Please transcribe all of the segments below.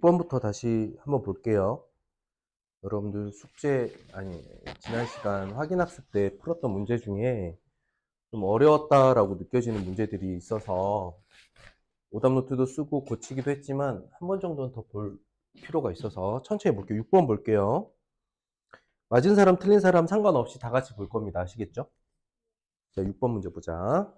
6번부터 다시 한번 볼게요. 여러분들 지난 시간 확인학습 때 풀었던 문제 중에 좀 어려웠다라고 느껴지는 문제들이 있어서 오답노트도 쓰고 고치기도 했지만 한 번 정도는 더 볼 필요가 있어서 천천히 볼게요. 6번 볼게요. 맞은 사람, 틀린 사람 상관없이 다 같이 볼 겁니다. 아시겠죠? 자, 6번 문제 보자.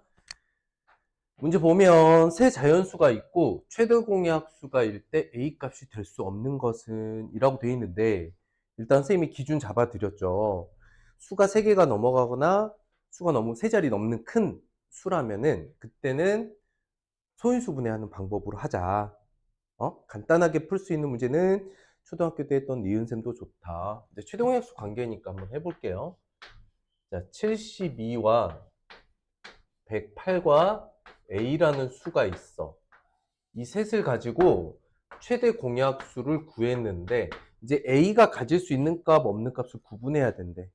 문제 보면 세 자연수가 있고 최대 공약수가일 때 A 값이 될 수 없는 것은 이라고 되어 있는데 일단 선생님이 기준 잡아 드렸죠. 수가 3개가 넘어가거나 수가 너무 3자리 넘는 큰 수라면은 그때는 소인수 분해하는 방법으로 하자. 간단하게 풀 수 있는 문제는 초등학교 때 했던 니은셈도 좋다. 이제 최대 공약수 관계니까 한번 해볼게요. 자, 72와 108과 A라는 수가 있어. 이 셋을 가지고 최대 공약수를 구했는데 이제 A가 가질 수 있는 값, 없는 값을 구분해야 된대.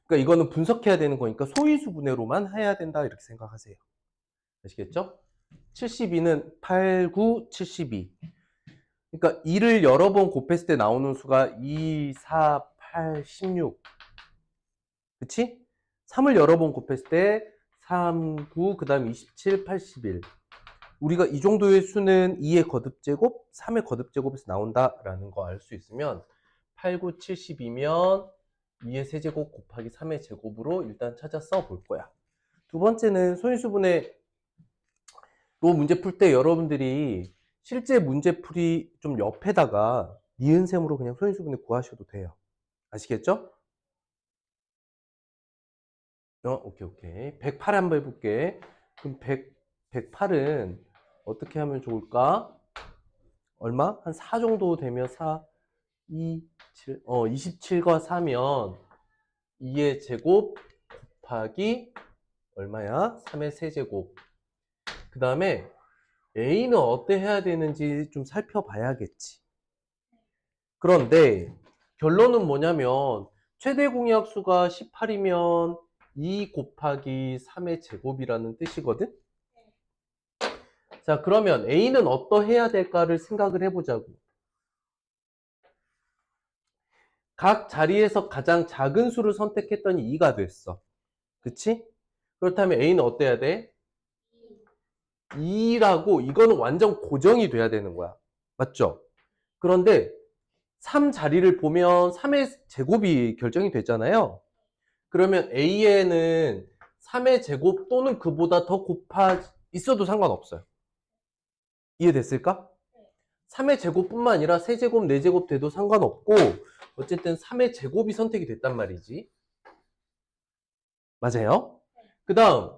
그러니까 이거는 분석해야 되는 거니까 소인수 분해로만 해야 된다 이렇게 생각하세요. 아시겠죠? 72는 8, 9, 72. 그러니까 2를 여러 번 곱했을 때 나오는 수가 2, 4, 8, 16. 그치? 3을 여러 번 곱했을 때 3, 9, 그 다음 27, 81. 우리가 이 정도의 수는 2의 거듭제곱, 3의 거듭제곱에서 나온다라는 거 알 수 있으면 8, 9, 70이면 2의 세제곱 곱하기 3의 제곱으로 일단 찾아 써볼 거야. 두 번째는 소인수분해로 문제 풀 때 여러분들이 실제 문제풀이 좀 옆에다가 니은셈으로 그냥 소인수분해 구하셔도 돼요. 아시겠죠? 오케이. 108 한번 해볼게. 그럼 108은 어떻게 하면 좋을까? 얼마? 한 4 정도 되면 4, 2, 7, 27과 4면 2의 제곱 곱하기 얼마야? 3의 세제곱. 그 다음에 A는 어때 해야 되는지 좀 살펴봐야겠지. 그런데 결론은 뭐냐면 최대 공약수가 18이면 2 곱하기 3의 제곱이라는 뜻이거든? 자, 그러면 A는 어떠해야 될까를 생각을 해보자고. 각 자리에서 가장 작은 수를 선택했더니 2가 됐어. 그치? 그렇다면 A는 어때야 돼? 2라고 이거는 완전 고정이 돼야 되는 거야. 맞죠? 그런데 3 자리를 보면 3의 제곱이 결정이 됐잖아요. 그러면 A에는 3의 제곱 또는 그보다 더 곱하 있어도 상관없어요. 이해됐을까? 3의 제곱뿐만 아니라 세제곱, 4제곱 돼도 상관없고 어쨌든 3의 제곱이 선택이 됐단 말이지. 맞아요? 그 다음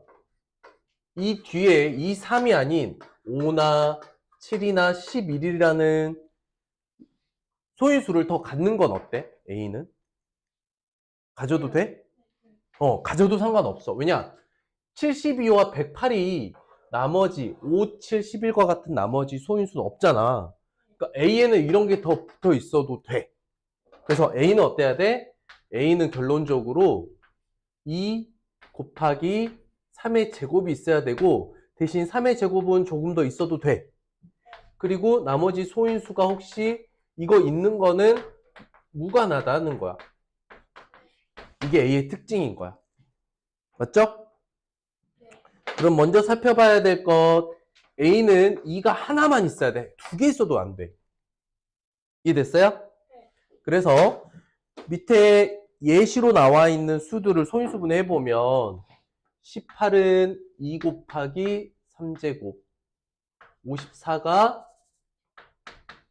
이 뒤에 이 3이 아닌 5나 7이나 11이라는 소인수를 더 갖는 건 어때? A는? 가져도 돼? 가져도 상관없어. 왜냐? 72와 108이 나머지 5, 7, 11과 같은 나머지 소인수는 없잖아. 그러니까 A에는 이런 게 더 붙어 있어도 돼. 그래서 A는 어때야 돼? A는 결론적으로 2 곱하기 3의 제곱이 있어야 되고 대신 3의 제곱은 조금 더 있어도 돼. 그리고 나머지 소인수가 혹시 이거 있는 거는 무관하다는 거야. 이게 A의 특징인 거야. 맞죠? 그럼 먼저 살펴봐야 될 것, A는 2가 하나만 있어야 돼. 2개 있어도 안 돼. 이해됐어요? 그래서 밑에 예시로 나와 있는 수들을 소인수분해 해보면 18은 2 곱하기 3제곱, 54가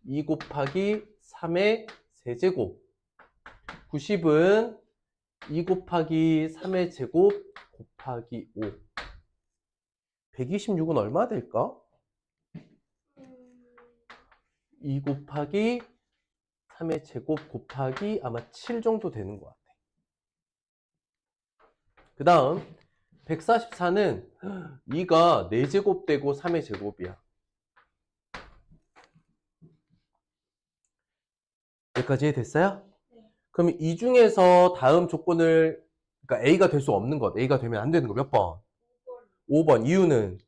2 곱하기 3의 세제곱, 90은 2 곱하기 3의 제곱 곱하기 5. 126은 얼마 될까? 2 곱하기 3의 제곱 곱하기 아마 7 정도 되는 것 같아. 그 다음 144는 2가 4제곱 되고 3의 제곱이야. 여기까지 됐어요? 그럼 이 중에서 다음 조건을, 그러니까 A가 될 수 없는 것, A가 되면 안 되는 거 몇 번? 5번. 이유는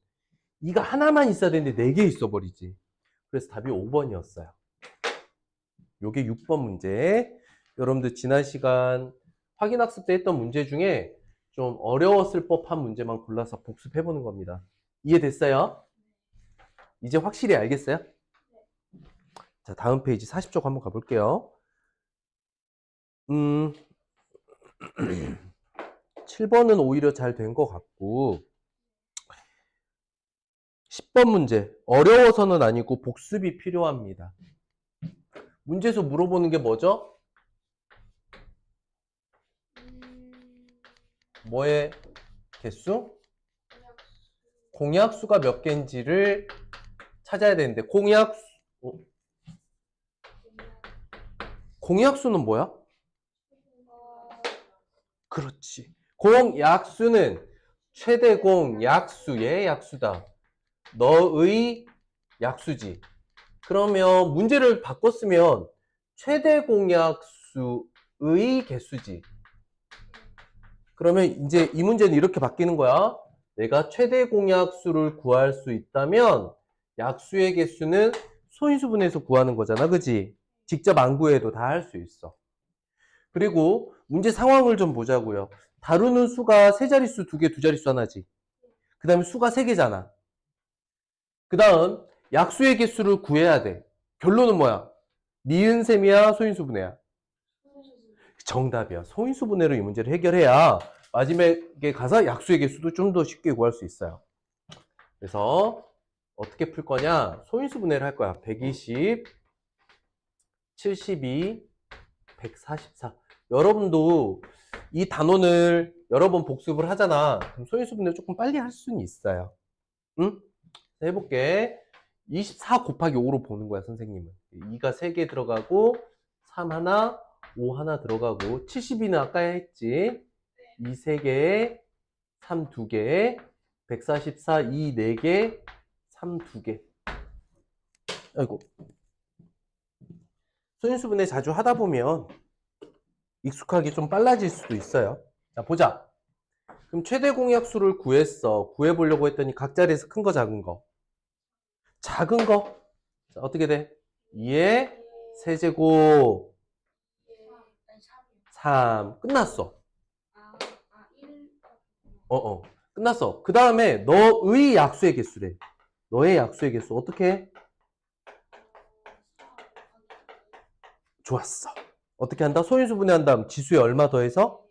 2가 하나만 있어야 되는데 4개 있어 버리지. 그래서 답이 5번이었어요. 요게 6번 문제. 여러분들 지난 시간 확인학습 때 했던 문제 중에 좀 어려웠을 법한 문제만 골라서 복습해보는 겁니다. 이해됐어요? 이제 확실히 알겠어요? 자, 다음 페이지 40쪽 한번 가볼게요. 7번은 오히려 잘 된 것 같고 10번 문제 어려워서는 아니고 복습이 필요합니다. 문제에서 물어보는 게 뭐죠? 뭐의 개수? 공약수가 몇 개인지를 찾아야 되는데 공약수는 뭐야? 그렇지. 공약수는 최대 공약수의 약수다. 너의 약수지. 그러면 문제를 바꿨으면 최대 공약수의 개수지. 그러면 이제 이 문제는 이렇게 바뀌는 거야. 내가 최대 공약수를 구할 수 있다면 약수의 개수는 소인수분해에서 구하는 거잖아. 그지? 직접 안 구해도 다 할 수 있어. 그리고 문제 상황을 좀 보자고요. 다루는 수가 세 자릿수, 두 개, 두 자릿수 하나지. 그 다음에 수가 세 개잖아. 그 다음 약수의 개수를 구해야 돼. 결론은 뭐야? 니은셈이야, 소인수분해야? 정답이야. 소인수분해로 이 문제를 해결해야 마지막에 가서 약수의 개수도 좀 더 쉽게 구할 수 있어요. 그래서 어떻게 풀 거냐? 소인수분해를 할 거야. 120, 72, 144. 여러분도 이 단원을 여러 번 복습을 하잖아. 그럼 소인수분해 조금 빨리 할 수는 있어요. 응? 해볼게. 24 곱하기 5로 보는 거야, 선생님은. 2가 3개 들어가고 3 하나, 5 하나 들어가고 72는 아까 했지. 2 3개, 3 2개, 144, 2 4개, 3 2개. 아이고. 소인수분해 자주 하다 보면 익숙하게 좀 빨라질 수도 있어요. 자, 보자. 그럼 최대 공약수를 구했어. 구해보려고 했더니 각 자리에서 큰 거, 작은 거. 작은 거. 자, 어떻게 돼? 2의 세제곱 3. 끝났어. 끝났어. 그 다음에 너의 약수의 개수래. 너의 약수의 개수. 어떻게 해? 좋았어. 어떻게 한다? 소인수분해한 다음 지수에 얼마 더해서?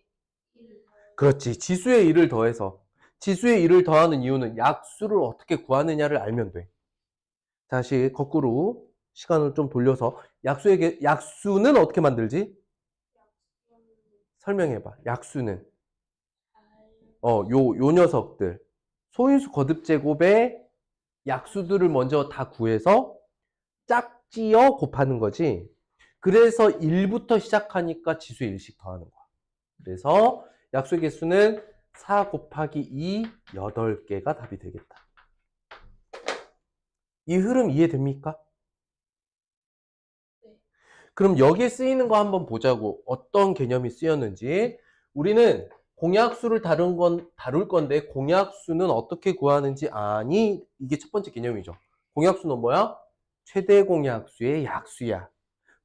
그렇지. 지수에 1을 더해서. 지수에 1을 더하는 이유는 약수를 어떻게 구하느냐를 알면 돼. 다시 거꾸로 시간을 좀 돌려서 약수는 어떻게 만들지? 설명해봐. 약수는 요 녀석들 소인수 거듭 제곱의 약수들을 먼저 다 구해서 짝지어 곱하는 거지. 그래서 1부터 시작하니까 지수에 1씩 더하는 거야. 그래서 약수의 개수는 4 곱하기 2, 8개가 답이 되겠다. 이 흐름 이해됩니까? 네. 그럼 여기에 쓰이는 거 한번 보자고. 어떤 개념이 쓰였는지. 우리는 공약수를 다룰 건데 공약수는 어떻게 구하는지 아니? 이게 첫 번째 개념이죠. 공약수는 뭐야? 최대 공약수의 약수야.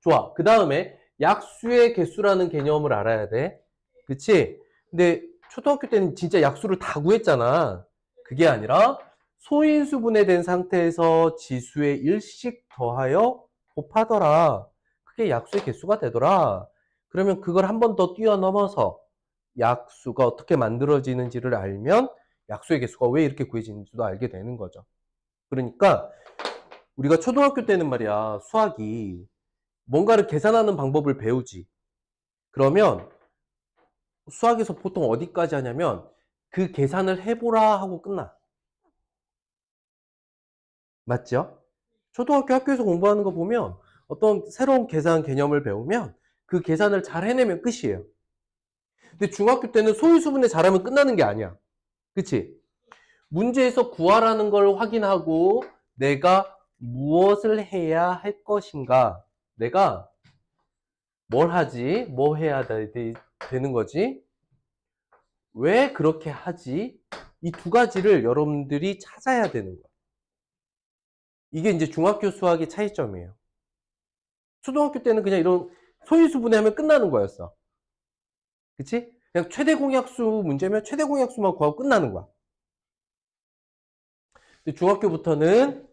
좋아. 그 다음에 약수의 개수라는 개념을 알아야 돼. 그치? 근데 초등학교 때는 진짜 약수를 다 구했잖아. 그게 아니라 소인수분해된 상태에서 지수에 1씩 더하여 곱하더라. 그게 약수의 개수가 되더라. 그러면 그걸 한 번 더 뛰어넘어서 약수가 어떻게 만들어지는지를 알면 약수의 개수가 왜 이렇게 구해지는지도 알게 되는 거죠. 그러니까 우리가 초등학교 때는 말이야, 수학이 뭔가를 계산하는 방법을 배우지. 그러면 수학에서 보통 어디까지 하냐면 그 계산을 해보라 하고 끝나. 맞죠? 초등학교 학교에서 공부하는 거 보면 어떤 새로운 계산 개념을 배우면 그 계산을 잘 해내면 끝이에요. 근데 중학교 때는 소인수분해 잘하면 끝나는 게 아니야. 그치? 문제에서 구하라는 걸 확인하고 내가 무엇을 해야 할 것인가? 내가 뭘 하지? 뭐 해야 되는 거지? 왜 그렇게 하지? 이 두 가지를 여러분들이 찾아야 되는 거야. 이게 이제 중학교 수학의 차이점이에요. 초등학교 때는 그냥 이런 소인수 분해하면 끝나는 거였어. 그치? 그냥 최대 공약수 문제면 최대 공약수만 구하고 끝나는 거야. 근데 중학교부터는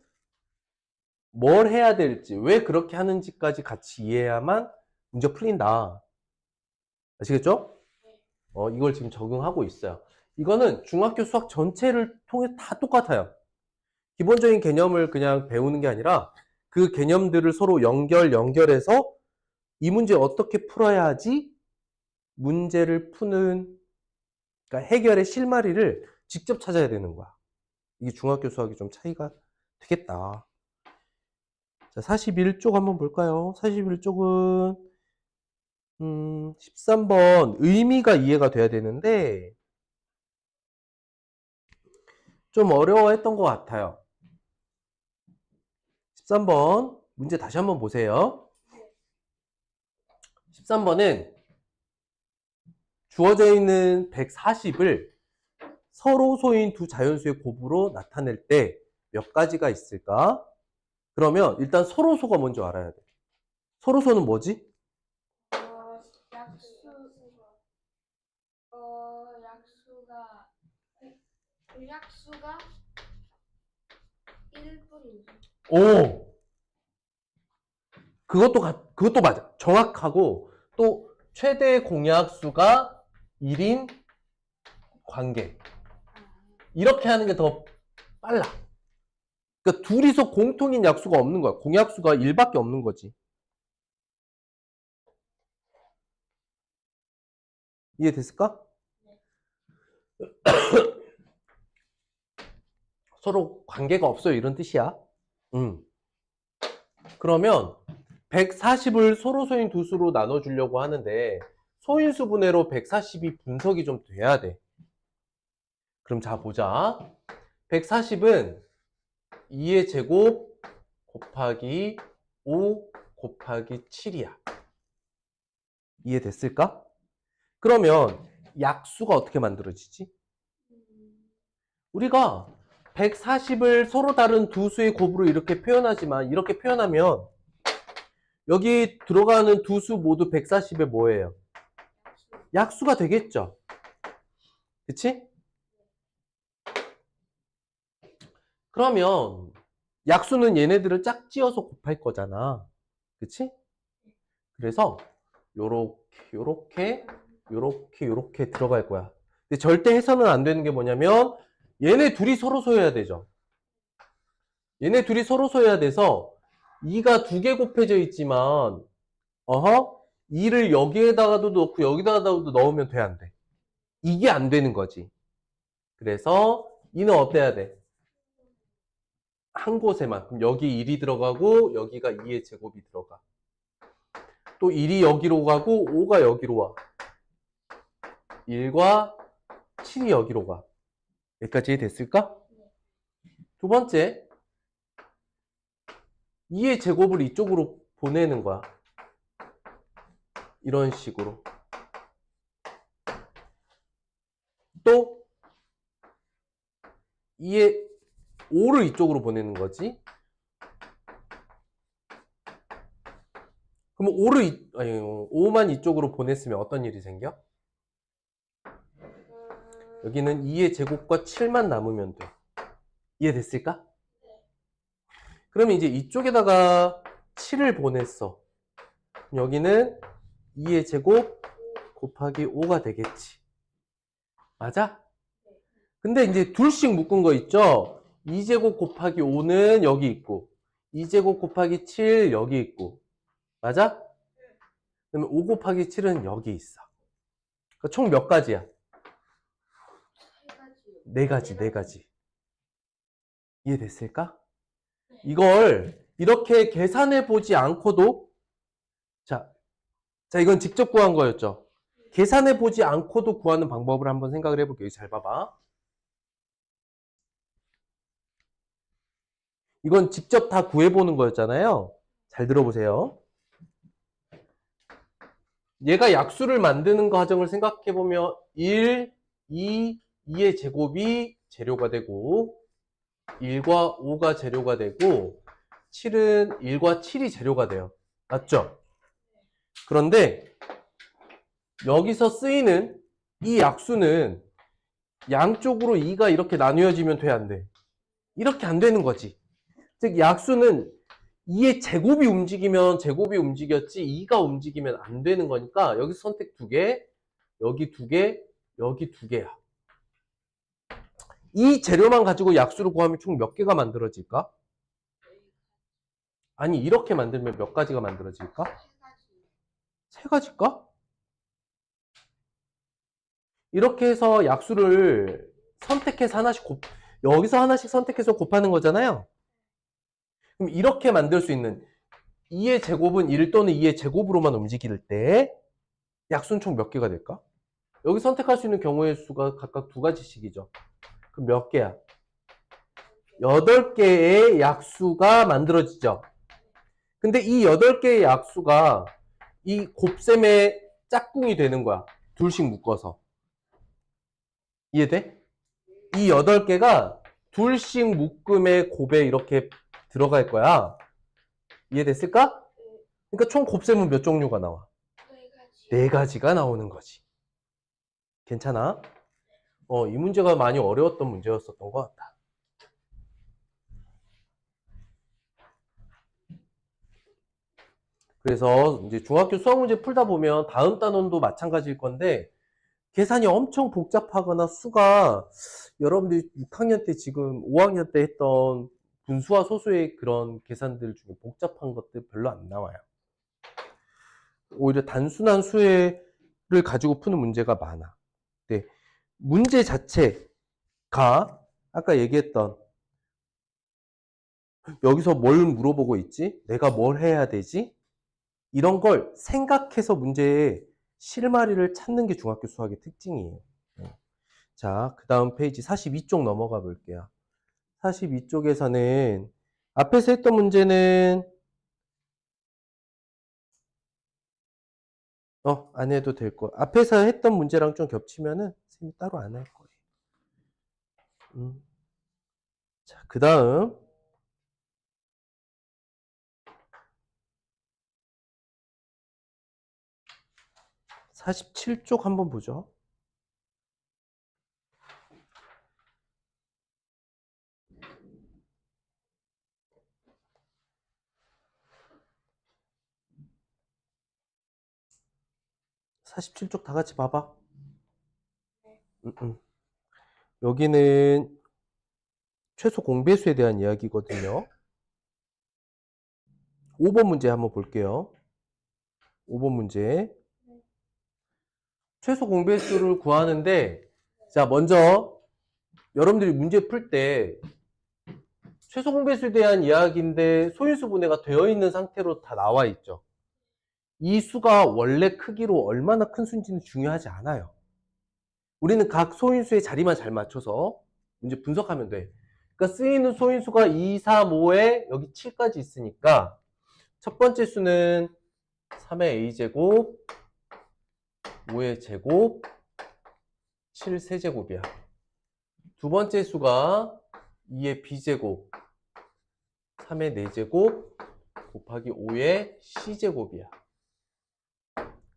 뭘 해야 될지, 왜 그렇게 하는지까지 같이 이해해야만 문제 풀린다. 아시겠죠? 이걸 지금 적용하고 있어요. 이거는 중학교 수학 전체를 통해 다 똑같아요. 기본적인 개념을 그냥 배우는 게 아니라 그 개념들을 서로 연결해서 이 문제 어떻게 풀어야 하지? 문제를 푸는, 그러니까 해결의 실마리를 직접 찾아야 되는 거야. 이게 중학교 수학이 좀 차이가 되겠다. 자, 41쪽 한번 볼까요? 41쪽은 13번 의미가 이해가 돼야 되는데 좀 어려워했던 것 같아요. 13번 문제 다시 한번 보세요. 13번은 주어져 있는 140을 서로 소인 두 자연수의 곱으로 나타낼 때 몇 가지가 있을까? 그러면 일단 서로소가 먼저 알아야 돼. 서로소는 뭐지? 약수가 1뿐이죠. 오! 그것도 맞아. 정확하고, 또, 최대 공약수가 1인 관계. 이렇게 하는 게 더 빨라. 그러니까 둘이서 공통인 약수가 없는 거야. 공약수가 1밖에 없는 거지. 이해됐을까? 서로 관계가 없어요. 이런 뜻이야. 그러면 140을 서로 소인 두 수로 나눠주려고 하는데 소인수 분해로 140이 분석이 좀 돼야 돼. 그럼 자 보자. 140은 2의 제곱 곱하기 5 곱하기 7이야. 이해됐을까? 그러면 약수가 어떻게 만들어지지? 우리가 140을 서로 다른 두 수의 곱으로 이렇게 표현하지만 이렇게 표현하면 여기 들어가는 두 수 모두 140에 뭐예요? 약수가 되겠죠? 그치? 그러면 약수는 얘네들을 짝지어서 곱할 거잖아. 그치? 그래서 요렇게 들어갈 거야. 근데 절대 해서는 안 되는 게 뭐냐면 얘네 둘이 서로 소여야 되죠. 얘네 둘이 서로 소여야 돼서 2가 두 개 곱해져 있지만 2를 여기에다가도 넣고 여기다가도 넣으면 돼, 안 돼? 이게 안 되는 거지. 그래서 2는 어때야 돼? 한 곳에만. 그럼 여기 1이 들어가고 여기가 2의 제곱이 들어가. 또 1이 여기로 가고 5가 여기로 와. 1과 7이 여기로 가. 여기까지 됐을까? 두 번째, 2의 제곱을 이쪽으로 보내는 거야. 이런 식으로. 또 2의 5를 이쪽으로 보내는 거지. 그럼 5만 이쪽으로 보냈으면 어떤 일이 생겨? 여기는 2의 제곱과 7만 남으면 돼. 이해됐을까? 그러면 이제 이쪽에다가 7을 보냈어. 여기는 2의 제곱 곱하기 5가 되겠지. 맞아? 근데 이제 둘씩 묶은 거 있죠? 2제곱 곱하기 5는 여기 있고 2제곱 곱하기 7 여기 있고 맞아? 그러면 5 곱하기 7은 여기 있어. 그러니까 총 몇 가지야? 네 가지. 이해됐을까? 이걸 이렇게 계산해 보지 않고도 자, 이건 직접 구한 거였죠. 계산해 보지 않고도 구하는 방법을 한번 생각을 해볼게요. 잘 봐봐. 이건 직접 다 구해보는 거였잖아요. 잘 들어보세요. 얘가 약수를 만드는 과정을 생각해보면 1, 2, 2의 제곱이 재료가 되고 1과 5가 재료가 되고 7은 1과 7이 재료가 돼요. 맞죠? 그런데 여기서 쓰이는 이 약수는 양쪽으로 2가 이렇게 나뉘어지면 돼, 안 돼? 이렇게 안 되는 거지. 즉 약수는 2의 제곱이 움직이면 제곱이 움직였지 2가 움직이면 안 되는 거니까 여기 선택 2개, 여기 2개, 여기 2개야. 이 재료만 가지고 약수를 구하면 총 몇 개가 만들어질까? 아니 이렇게 만들면 몇 가지가 만들어질까? 세 가지일까? 이렇게 해서 약수를 선택해서 하나씩 여기서 하나씩 선택해서 곱하는 거잖아요. 그럼 이렇게 만들 수 있는 2의 제곱은 1 또는 2의 제곱으로만 움직일 때 약수는 총 몇 개가 될까? 여기 선택할 수 있는 경우의 수가 각각 2가지씩이죠. 그럼 몇 개야? 8개의 약수가 만들어지죠. 근데 이 8개의 약수가 이 곱셈의 짝꿍이 되는 거야. 둘씩 묶어서. 이해돼? 이 8개가 둘씩 묶음의 곱에 이렇게 들어갈 거야. 이해됐을까? 그러니까 총 곱셈은 몇 종류가 나와? 4가지가 나오는 거지. 괜찮아? 이 문제가 많이 어려웠던 문제였었던 것 같다. 그래서 이제 중학교 수학 문제 풀다 보면 다음 단원도 마찬가지일 건데 계산이 엄청 복잡하거나 수가 여러분들이 6학년 때 지금 5학년 때 했던 분수와 소수의 그런 계산들 중에 복잡한 것들 별로 안 나와요. 오히려 단순한 수를 가지고 푸는 문제가 많아. 네. 문제 자체가 아까 얘기했던 여기서 뭘 물어보고 있지? 내가 뭘 해야 되지? 이런 걸 생각해서 문제의 실마리를 찾는 게 중학교 수학의 특징이에요. 자, 그 다음 페이지 42쪽 넘어가 볼게요. 42쪽에서는 앞에서 했던 문제는 안 해도 될 거. 앞에서 했던 문제랑 좀 겹치면은 선생님이 따로 안 할 거예요. 자, 그 다음 47쪽 한번 보죠. 사십칠 쪽 다 같이 봐봐. 여기는 최소 공배수에 대한 이야기거든요. 5번 문제 한번 볼게요. 5번 문제. 최소 공배수를 구하는데, 자, 먼저 여러분들이 문제 풀 때 최소 공배수에 대한 이야기인데 소인수 분해가 되어 있는 상태로 다 나와 있죠. 이 수가 원래 크기로 얼마나 큰 수인지는 중요하지 않아요. 우리는 각 소인수의 자리만 잘 맞춰서 문제 분석하면 돼. 그러니까 쓰이는 소인수가 2, 3, 5에 여기 7까지 있으니까 첫 번째 수는 3의 a제곱, 5의 제곱, 7 세제곱이야. 두 번째 수가 2의 b제곱, 3의 4제곱, 곱하기 5의 c제곱이야.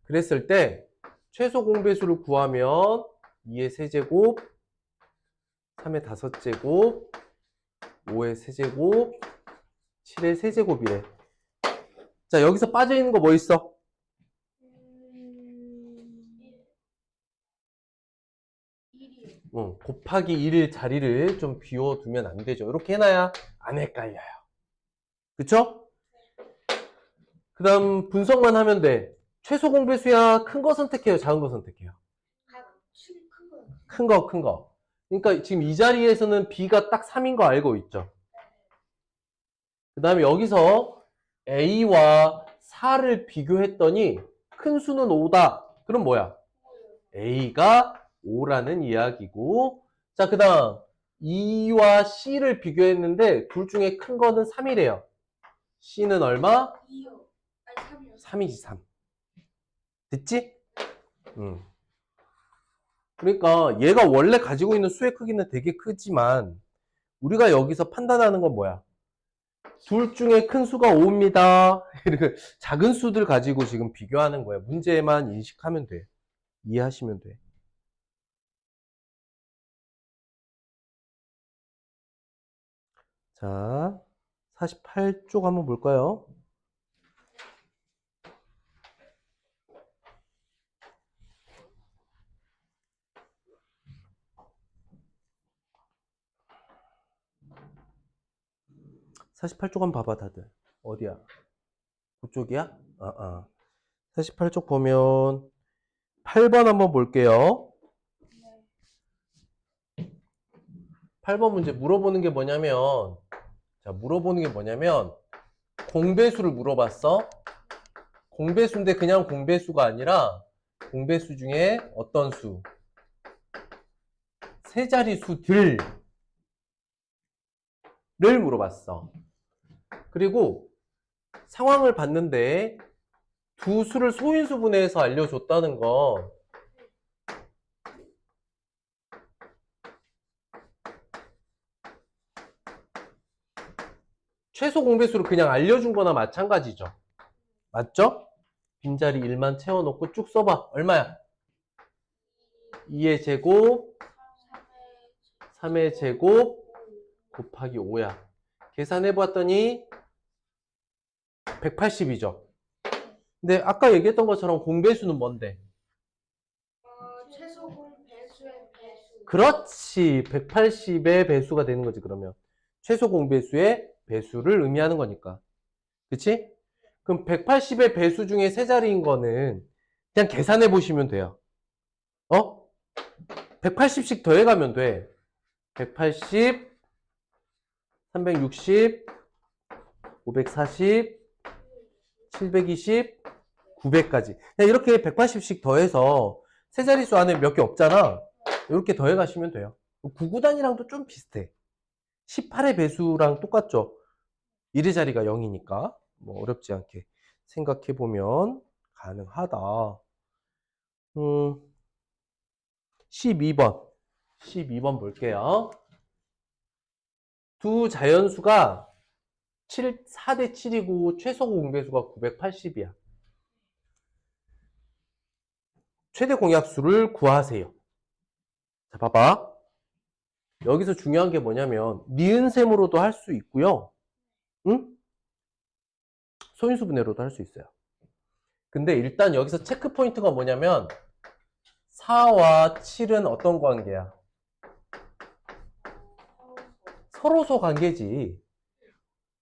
그랬을 때 최소 공배수를 구하면 2의 세제곱, 3의 5제곱, 5의 세제곱, 7의 세제곱이래. 자, 여기서 빠져있는 거 뭐 있어? 곱하기 1 자리를 좀 비워두면 안 되죠. 이렇게 해놔야 안 헷갈려요. 그쵸? 그 다음 분석만 하면 돼. 최소 공배수야 큰 거 선택해요? 작은 거 선택해요? 큰 거, 큰 거. 그러니까 지금 이 자리에서는 b가 딱 3인 거 알고 있죠? 그 다음에 여기서 a와 4를 비교했더니 큰 수는 5다. 그럼 뭐야? a가 5라는 이야기고, 자, 그 다음 2와 c를 비교했는데 둘 중에 큰 거는 3이래요. c는 얼마? 2요. 아니 3이요. 3이지 3. 됐지? 그러니까 얘가 원래 가지고 있는 수의 크기는 되게 크지만 우리가 여기서 판단하는 건 뭐야? 둘 중에 큰 수가 5입니다. 이렇게 작은 수들 가지고 지금 비교하는 거야. 문제만 인식하면 돼. 이해하시면 돼. 자, 48쪽 한번 볼까요? (48쪽) 한번 봐봐 다들. 어디야? 그쪽이야? 48쪽 보면 8번 한번 볼게요. 8번 문제 물어보는 게 뭐냐면, 자, 물어보는 게 뭐냐면, 공배수를 물어봤어. 공배수인데 그냥 공배수가 아니라, 공배수 중에 어떤 수? 세 자리 수들을 물어봤어. 그리고 상황을 봤는데, 두 수를 소인수분해해서 알려줬다는 건, 최소 공배수를 그냥 알려준 거나 마찬가지죠. 맞죠? 빈자리 1만 채워놓고 쭉 써봐. 얼마야? 2의 제곱, 3의 제곱 곱하기 5야. 계산해봤더니 180이죠. 근데 아까 얘기했던 것처럼 공배수는 뭔데? 최소공 배수의 배수. 그렇지. 180의 배수가 되는 거지, 그러면. 최소 공배수의 배수를 의미하는 거니까. 그치? 그럼 180의 배수 중에 세 자리인 거는 그냥 계산해 보시면 돼요. 180씩 더해가면 돼. 180, 360, 540, 720, 900까지. 그냥 이렇게 180씩 더해서 세 자릿수 안에 몇 개 없잖아. 이렇게 더해 가시면 돼요. 99단위랑도 좀 비슷해. 18의 배수랑 똑같죠. 1의 자리가 0이니까 뭐 어렵지 않게 생각해 보면 가능하다. 12번 볼게요. 두 자연수가 4대 7이고 최소 공배수가 980이야. 최대 공약수를 구하세요. 자, 봐봐. 여기서 중요한 게 뭐냐면 니은셈으로도 할 수 있고요. 응? 소인수분해로도 할 수 있어요. 근데 일단 여기서 체크 포인트가 뭐냐면 4와 7은 어떤 관계야? 서로소 관계지.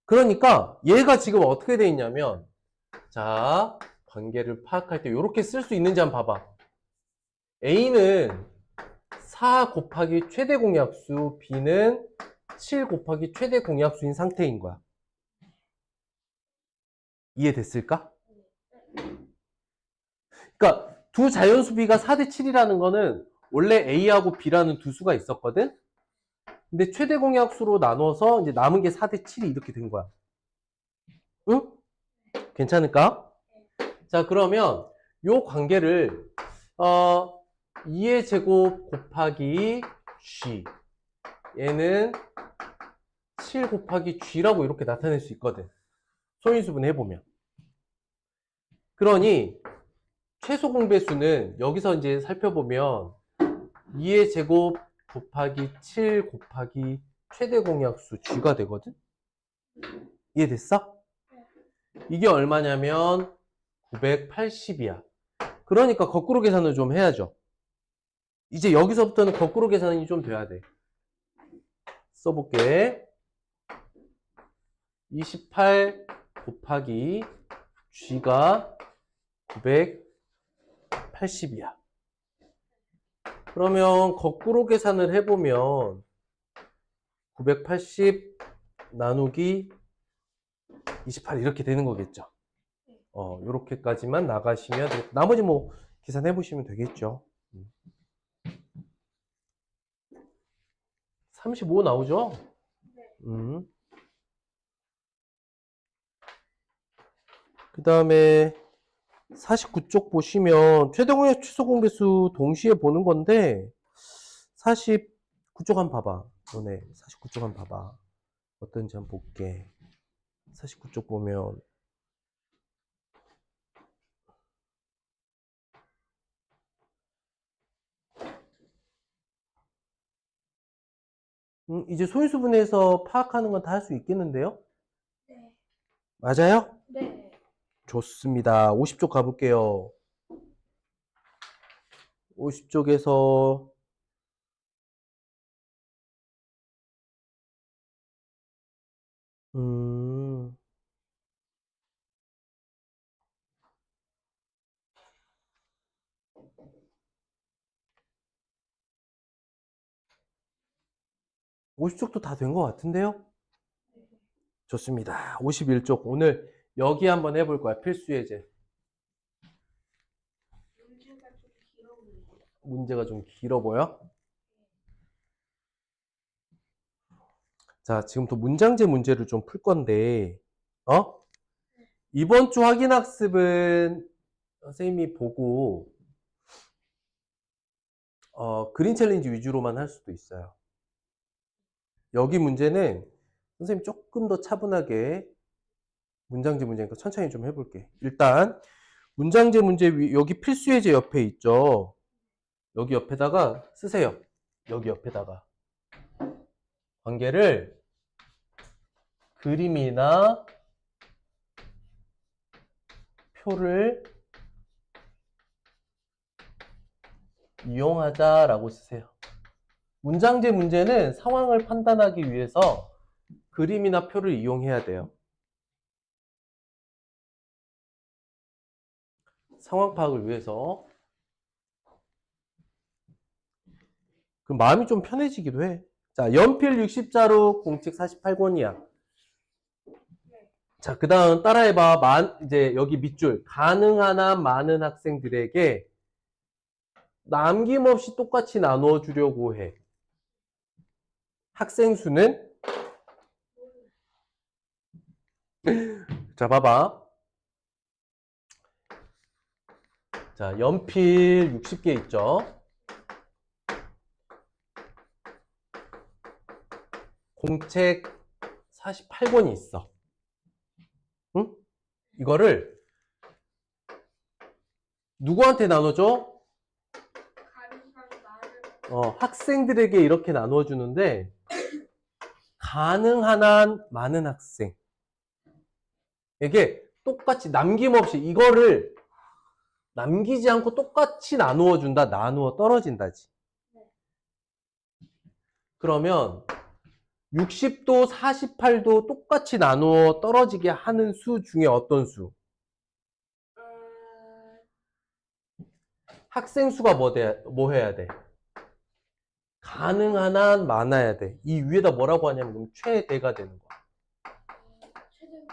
그러니까 얘가 지금 어떻게 돼 있냐면, 자, 관계를 파악할 때 이렇게 쓸 수 있는지 한번 봐봐. A는 4 곱하기 최대 공약수, B는 7 곱하기 최대 공약수인 상태인 거야. 이해됐을까? 그러니까 두 자연수 B가 4대 7이라는 거는 원래 A하고 B라는 두 수가 있었거든? 근데 최대 공약수로 나눠서 이제 남은 게 4대 7이 이렇게 된 거야. 응? 괜찮을까? 자, 그러면 요 관계를 2의 제곱 곱하기 G, 얘는 7 곱하기 G라고 이렇게 나타낼 수 있거든. 소인수분 해보면. 그러니 최소 공배수는 여기서 이제 살펴보면 2의 제곱 곱하기 7 곱하기 최대 공약수 G가 되거든? 이해됐어? 이게 얼마냐면 980이야. 그러니까 거꾸로 계산을 좀 해야죠. 이제 여기서부터는 거꾸로 계산이 좀 돼야 돼. 써볼게. 28 곱하기 G가 980이야. 그러면 거꾸로 계산을 해보면 980 나누기 28 이렇게 되는 거겠죠. 요렇게까지만 나가시면 되겠고, 나머지 뭐 계산해 보시면 되겠죠. 35 나오죠? 그 다음에 49쪽 보시면 최대 공약 최소 공배수 동시에 보는 건데 49쪽 한번 봐봐. 너네 49쪽 한번 봐봐. 어떤지 한번 볼게. 49쪽 보면 이제 소인수분해에서 파악하는 건 다 할 수 있겠는데요? 네. 맞아요? 네. 좋습니다. 50쪽 가볼게요. 50쪽에서 50쪽도 다 된 것 같은데요? 좋습니다. 51쪽. 오늘 여기 한번 해볼 거야. 필수 예제. 문제가 좀 길어 보이네요. 문제가 좀 길어 보여? 자, 지금부터 문장제 문제를 좀 풀 건데, 이번 주 확인학습은 선생님이 보고, 그린 챌린지 위주로만 할 수도 있어요. 여기 문제는 선생님이 조금 더 차분하게 문장제 문제니까 천천히 좀 해볼게. 일단, 문장제 문제 여기 필수 예제 옆에 있죠? 여기 옆에다가 쓰세요. 여기 옆에다가. 관계를 그림이나 표를 이용하자라고 쓰세요. 문장제 문제는 상황을 판단하기 위해서 그림이나 표를 이용해야 돼요. 상황 파악을 위해서. 그럼 마음이 좀 편해지기도 해. 자, 연필 60자루 공책 48권이야. 자, 그 다음 따라해봐. 이제 여기 밑줄. 가능한 한 많은 학생들에게 남김없이 똑같이 나누어 주려고 해. 학생 수는? 자, 봐봐. 자, 연필 60개 있죠? 공책 48권이 있어. 응? 이거를 누구한테 나눠줘? 가능한 많은 학생들에게 이렇게 나눠주는데 가능한 한 많은 학생에게 똑같이 남김없이 이거를 남기지 않고 똑같이 나누어 준다. 나누어 떨어진다지. 그러면 60도 48도 똑같이 나누어 떨어지게 하는 수 중에 어떤 수? 학생 수가 뭐 해야 돼? 가능한 한 많아야 돼. 이 위에다 뭐라고 하냐면 최대가 되는 거야. 최대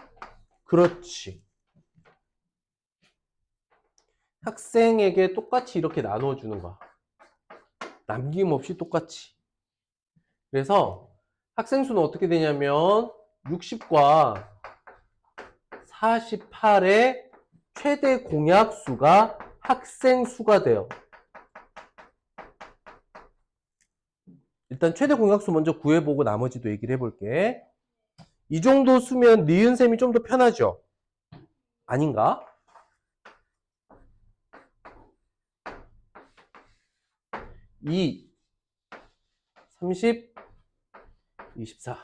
그렇지. 학생에게 똑같이 이렇게 나눠주는 거야. 남김없이 똑같이. 그래서 학생 수는 어떻게 되냐면 60과 48의 최대 공약 수가 학생 수가 돼요. 일단 최대 공약수 먼저 구해보고 나머지도 얘기를 해볼게. 이 정도 수면 니은셈이 좀 더 편하죠? 아닌가? 이 30 24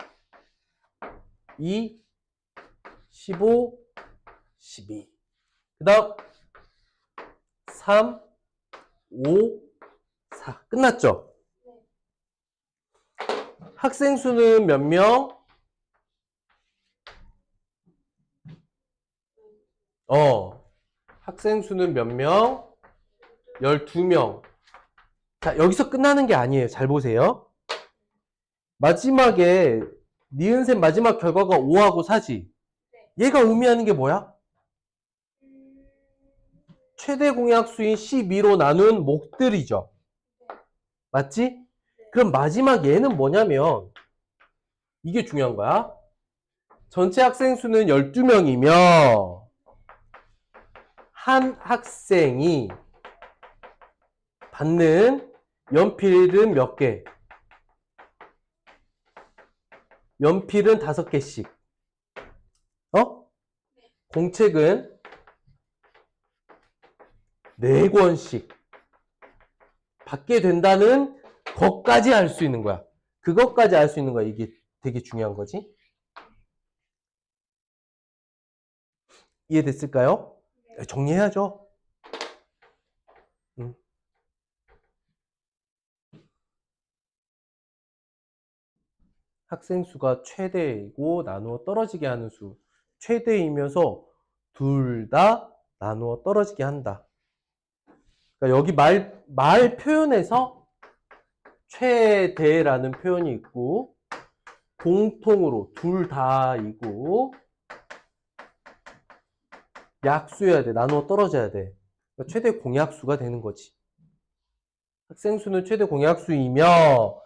2 15 12 그 다음 3 5 4 끝났죠? 학생 수는 몇 명? 학생 수는 몇 명? 12명. 자, 여기서 끝나는 게 아니에요. 잘 보세요. 마지막에 니은셈 마지막 결과가 5하고 4지. 얘가 의미하는 게 뭐야? 최대 공약수인 12로 나눈 목들이죠. 맞지? 그럼 마지막 얘는 뭐냐면 이게 중요한 거야. 전체 학생 수는 12명이며 한 학생이 받는 연필은 몇 개? 연필은 5개씩. 공책은 4권씩 받게 된다는 것까지 알 수 있는 거야. 그것까지 알 수 있는 거야. 이게 되게 중요한 거지. 이해됐을까요? 정리해야죠. 학생 수가 최대이고 나누어 떨어지게 하는 수. 최대이면서 둘 다 나누어 떨어지게 한다. 그러니까 여기 말 표현에서 최대라는 표현이 있고, 공통으로 둘 다이고, 약수여야 돼. 나누어 떨어져야 돼. 그러니까 최대 공약수가 되는 거지. 학생 수는 최대 공약수이며,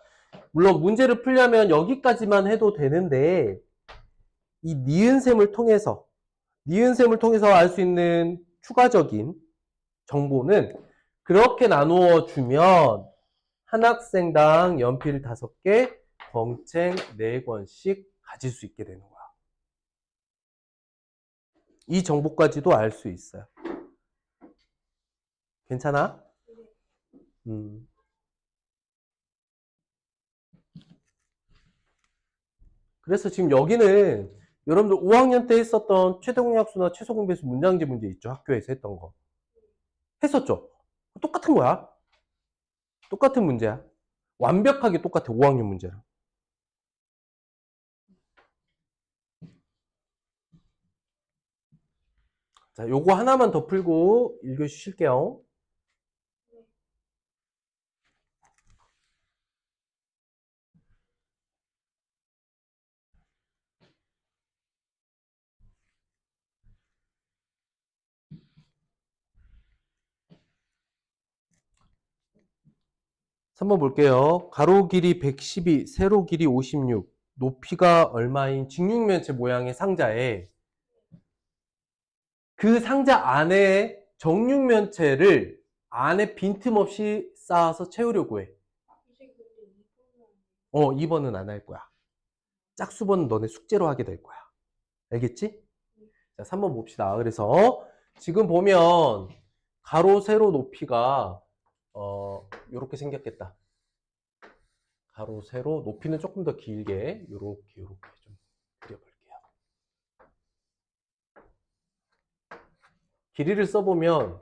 물론 문제를 풀려면 여기까지만 해도 되는데, 이 니은셈을 통해서 알 수 있는 추가적인 정보는 그렇게 나누어 주면 한 학생당 연필 5개, 공책 4권씩 가질 수 있게 되는 거야. 이 정보까지도 알 수 있어요. 괜찮아? 그래서 지금 여기는 여러분들 5학년 때 했었던 최대공약수나 최소공배수 문장제 문제 있죠? 학교에서 했던 거. 했었죠? 똑같은 거야. 똑같은 문제야. 완벽하게 똑같아. 5학년 문제랑. 자, 요거 하나만 더 풀고 읽어주실게요. 한번 볼게요. 가로 길이 112, 세로 길이 56, 높이가 얼마인 직육면체 모양의 상자에 그 상자 안에 정육면체를 안에 빈틈없이 쌓아서 채우려고 해. 2번은 안 할 거야. 짝수번은 너네 숙제로 하게 될 거야. 알겠지? 자, 3번 봅시다. 그래서 지금 보면 가로, 세로 높이가 요렇게 생겼겠다. 가로, 세로 높이는 조금 더 길게 요렇게 좀 그려볼게요. 길이를 써보면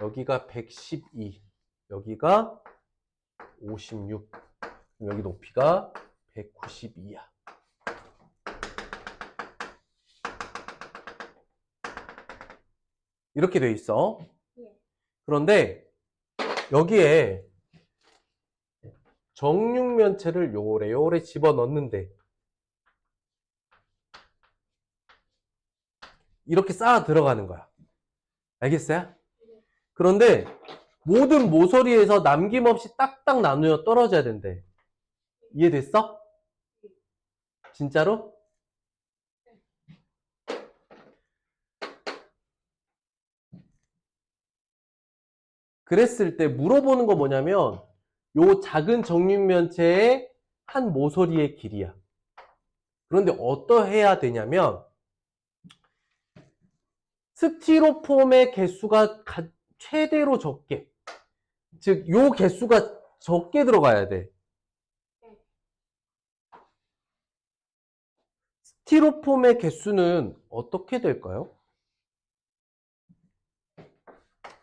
여기가 112, 여기가 56, 여기 높이가 192야. 이렇게 돼 있어. 그런데 여기에 정육면체를 요래 집어넣는데 이렇게 쌓아 들어가는 거야. 알겠어요? 그런데 모든 모서리에서 남김없이 딱딱 나누어 떨어져야 된대. 이해됐어? 진짜로? 그랬을 때 물어보는 거 뭐냐면 요 작은 정육면체의 한 모서리의 길이야. 그런데 어떠해야 되냐면 스티로폼의 개수가 최대로 적게, 즉 요 개수가 적게 들어가야 돼. 스티로폼의 개수는 어떻게 될까요?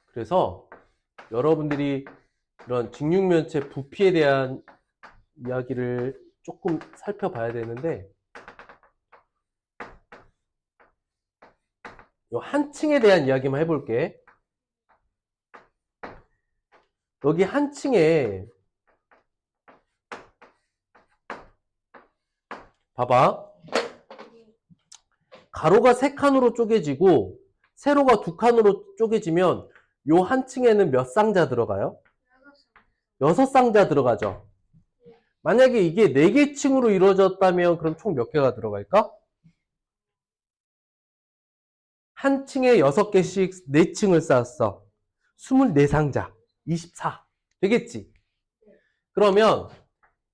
그래서 여러분들이 이런 직육면체 부피에 대한 이야기를 조금 살펴봐야 되는데 요 한 층에 대한 이야기만 해볼게. 여기 한 층에 봐봐. 가로가 3칸으로 쪼개지고 세로가 2칸으로 쪼개지면 요 한 층에는 몇 상자 들어가요? 6상자 들어가죠. 만약에 이게 4개 층으로 이루어졌다면 그럼 총 몇 개가 들어갈까? 한 층에 6개씩 4층을 쌓았어. 24상자, 24. 되겠지? 그러면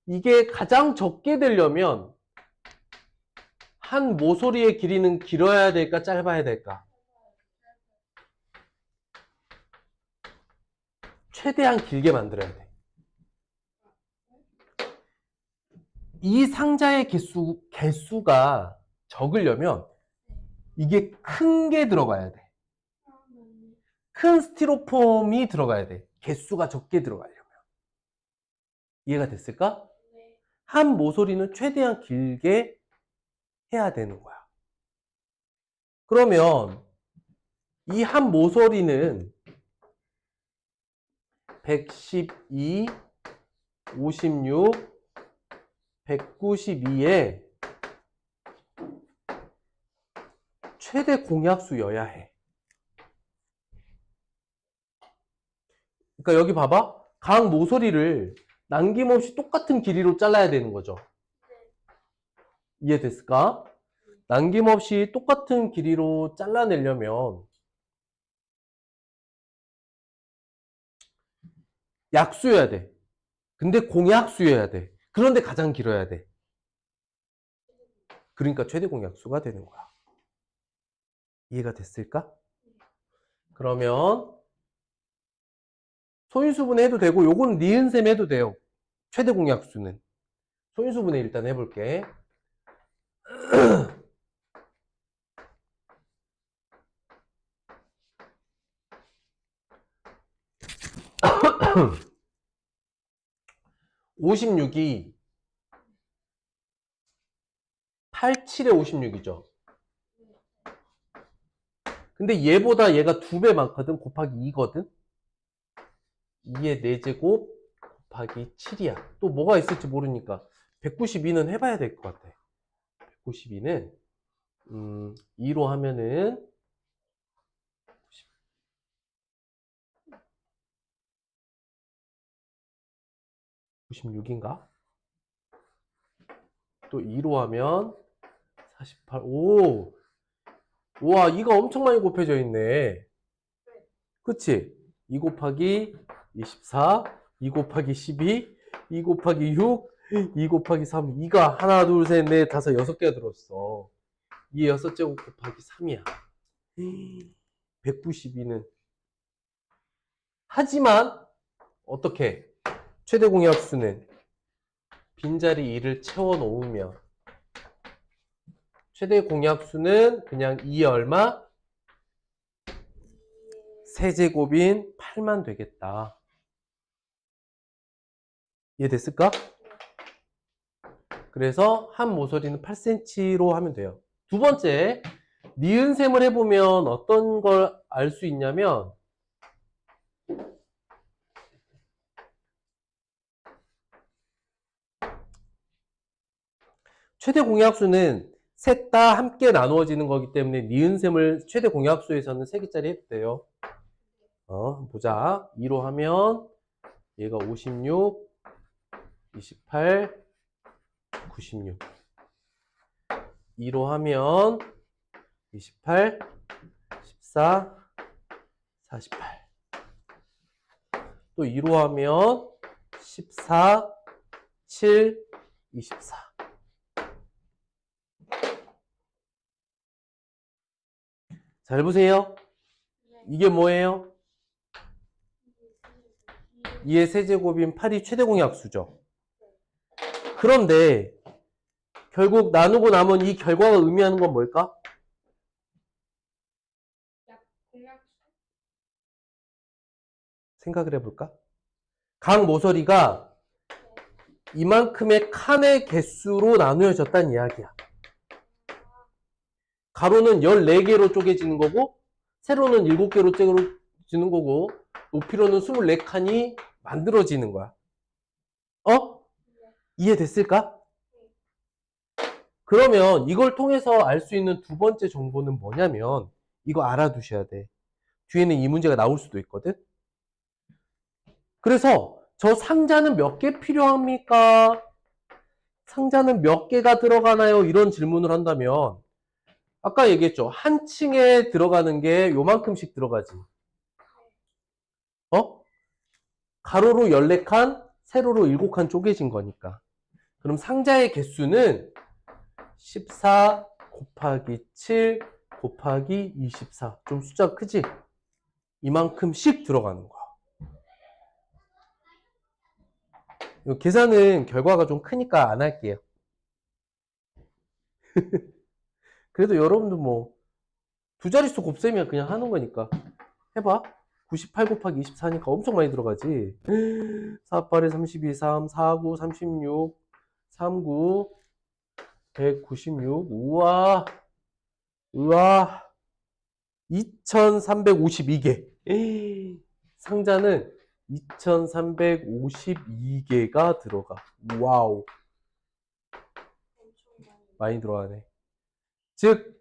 이게 가장 적게 되려면 한 모서리의 길이는 길어야 될까, 짧아야 될까? 최대한 길게 만들어야 돼. 이 상자의 개수가 적으려면 이게 큰 게 들어가야 돼. 큰 스티로폼이 들어가야 돼. 개수가 적게 들어가려면. 이해가 됐을까? 네. 한 모서리는 최대한 길게 해야 되는 거야. 그러면 이 한 모서리는 112, 56, 192에 최대 공약수여야 해. 그러니까 여기 봐봐. 각 모서리를 남김없이 똑같은 길이로 잘라야 되는 거죠. 이해됐을까? 남김없이 똑같은 길이로 잘라내려면 약수여야 돼. 근데 공약수여야 돼. 그런데 가장 길어야 돼. 그러니까 최대 공약수가 되는 거야. 이해가 됐을까? 그러면 소인수분해 해도 되고 요건 니은셈 해도 돼요. 최대 공약수는. 소인수분해 일단 해볼게. 56이 87에 56이죠. 근데 얘보다 얘가 2배 많거든. 곱하기 2거든. 2의 4제곱 곱하기 7이야. 또 뭐가 있을지 모르니까 192는 해봐야 될 것 같아. 192는 2로 하면은 96인가? 또 2로 하면 48. 오! 우와, 2가 엄청 많이 곱해져 있네. 그치? 2 곱하기 24, 2 곱하기 12, 2 곱하기 6, 2 곱하기 3. 2가 하나, 둘, 셋, 넷, 다섯, 6개가 들었어. 2의 6제곱 곱하기 3이야. 192는. 하지만, 어떻게? 최대 공약수는 빈자리 2를 채워 놓으면 최대 공약수는 그냥 2의 얼마? 세제곱인 8만 되겠다. 이해됐을까? 그래서 한 모서리는 8cm로 하면 돼요. 두 번째, 니은셈을 해보면 어떤 걸 알 수 있냐면 최대 공약수는 셋 다 함께 나누어지는 거기 때문에 니은셈을 최대 공약수에서는 3개짜리 해도 돼요. 보자. 2로 하면 얘가 56, 28, 96. 2로 하면 28, 14, 48. 또 2로 하면 14, 7, 24. 잘 보세요. 이게 뭐예요? 2의 세제곱인 8이 최대 공약수죠. 그런데 결국 나누고 나면 이 결과가 의미하는 건 뭘까? 공약수. 생각을 해볼까? 각 모서리가 이만큼의 칸의 개수로 나누어졌다는 이야기야. 가로는 14개로 쪼개지는 거고 세로는 7개로 쪼개지는 거고 높이로는 24칸이 만들어지는 거야. 이해됐을까? 그러면 이걸 통해서 알 수 있는 두 번째 정보는 뭐냐면 이거 알아두셔야 돼. 뒤에는 이 문제가 나올 수도 있거든. 그래서 저 상자는 몇 개 필요합니까? 상자는 몇 개가 들어가나요? 이런 질문을 한다면 아까 얘기했죠. 한 층에 들어가는 게 요만큼씩 들어가지. 가로로 14칸, 세로로 7칸 쪼개진 거니까. 그럼 상자의 개수는 14, 곱하기 7 곱하기 24. 좀 숫자 크지? 이만큼씩 들어가는 거야. 이거 계산은 결과가 좀 크니까 안 할게요. 그래도 여러분들 뭐 두 자릿수 곱셈이야 그냥 하는 거니까 해봐. 98 곱하기 24니까 엄청 많이 들어가지. 4, 8에 32, 3, 4, 9, 36, 3, 9, 196. 우와. 우와. 2352개. 상자는 2352개가 들어가. 와우. 엄청 많이 들어가네. 즉,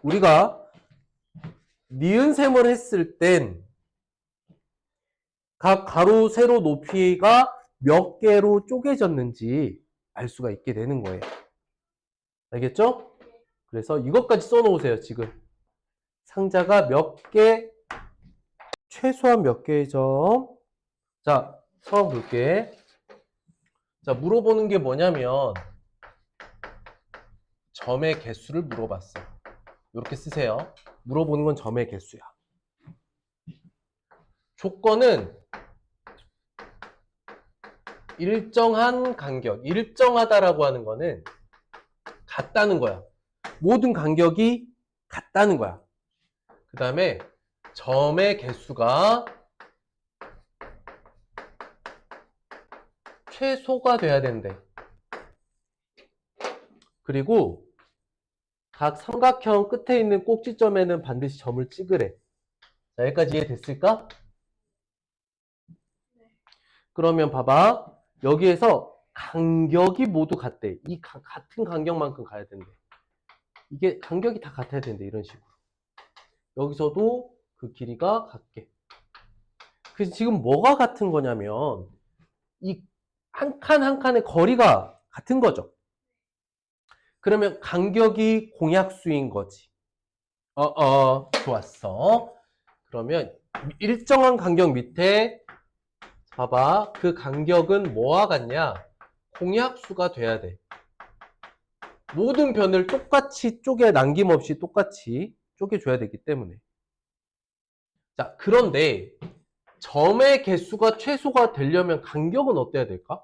우리가 니은셈을 했을 땐 각 가로, 세로 높이가 몇 개로 쪼개졌는지 알 수가 있게 되는 거예요. 알겠죠? 그래서 이것까지 써놓으세요, 지금. 상자가 몇 개, 최소한 몇 개의 점. 자, 처음 볼게. 자, 물어보는 게 뭐냐면, 점의 개수를 물어봤어. 이렇게 쓰세요. 물어보는 건 점의 개수야. 조건은 일정한 간격, 일정하다라고 하는 거는 같다는 거야. 모든 간격이 같다는 거야. 그 다음에 점의 개수가 최소가 돼야 된대. 그리고 각 삼각형 끝에 있는 꼭지점에는 반드시 점을 찍으래. 자, 여기까지 이해됐을까? 그러면 봐봐. 여기에서 간격이 모두 같대. 이 같은 간격만큼 가야 된대. 이게 간격이 다 같아야 된대. 이런 식으로. 여기서도 그 길이가 같게. 그래서 지금 뭐가 같은 거냐면 이 한 칸 한 칸의 거리가 같은 거죠. 그러면 간격이 공약수인 거지. 좋았어. 그러면 일정한 간격 밑에 봐봐. 그 간격은 뭐와 같냐? 공약수가 돼야 돼. 모든 변을 똑같이 쪼개 남김없이 똑같이 쪼개줘야 되기 때문에. 자, 그런데 점의 개수가 최소가 되려면 간격은 어때야 될까?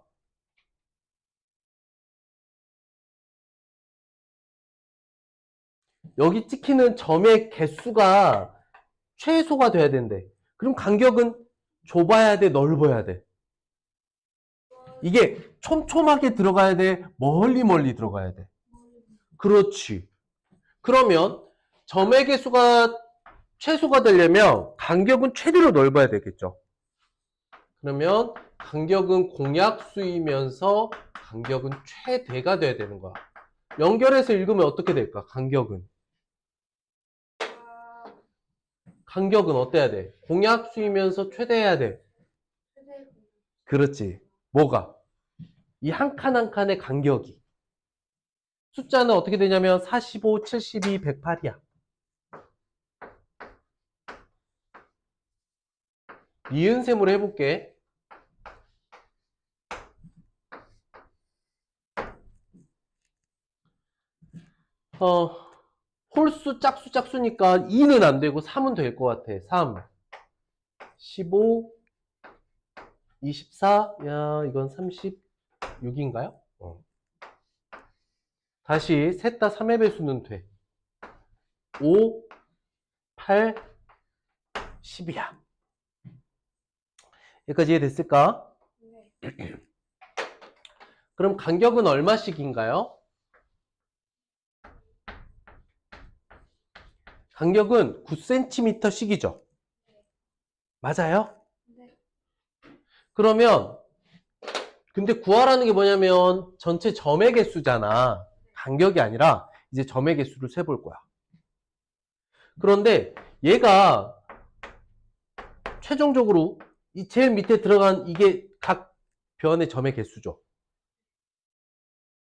여기 찍히는 점의 개수가 최소가 돼야 된대. 그럼 간격은 좁아야 돼, 넓어야 돼? 이게 촘촘하게 들어가야 돼, 멀리 들어가야 돼? 그렇지. 그러면 점의 개수가 최소가 되려면 간격은 최대로 넓어야 되겠죠. 그러면 간격은 공약수이면서 간격은 최대가 돼야 되는 거야. 연결해서 읽으면 어떻게 될까? 간격은 어때야 돼? 공약수이면서 최대해야 돼. 그렇지. 뭐가? 이 한 칸 한 칸의 간격이. 숫자는 어떻게 되냐면 45, 72, 108이야. 니은셈으로 해볼게. 홀수 짝수니까 2는 안 되고 3은 될 것 같아. 3, 15, 24, 야, 이건 36인가요? 다시 셋 다 3의 배수는 돼. 5, 8, 10이야. 여기까지 이해됐을까? 네. 그럼 간격은 얼마씩인가요? 간격은 9cm씩이죠. 맞아요? 네. 그러면 근데 구하라는 게 뭐냐면 전체 점의 개수잖아. 간격이 아니라 이제 점의 개수를 세볼 거야. 그런데 얘가 최종적으로 이 제일 밑에 들어간 이게 각 변의 점의 개수죠.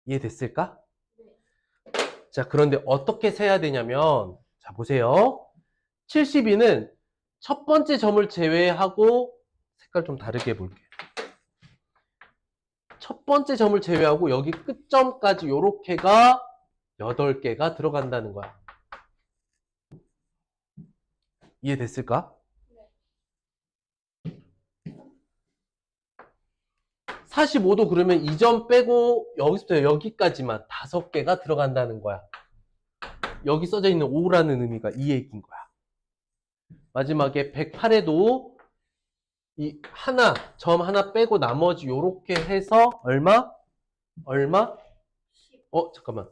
이해됐을까? 자, 그런데 어떻게 세야 되냐면 자, 보세요. 72는 첫 번째 점을 제외하고 색깔 좀 다르게 해볼게요. 첫 번째 점을 제외하고 여기 끝점까지 요렇게가 8개가 들어간다는 거야. 이해됐을까? 45도 그러면 이 점 빼고 여기서부터 여기까지만 5개가 들어간다는 거야. 여기 써져 있는 5라는 의미가 이 얘기인 거야. 마지막에 108에도 이 점 하나 빼고 나머지 요렇게 해서 얼마? 잠깐만.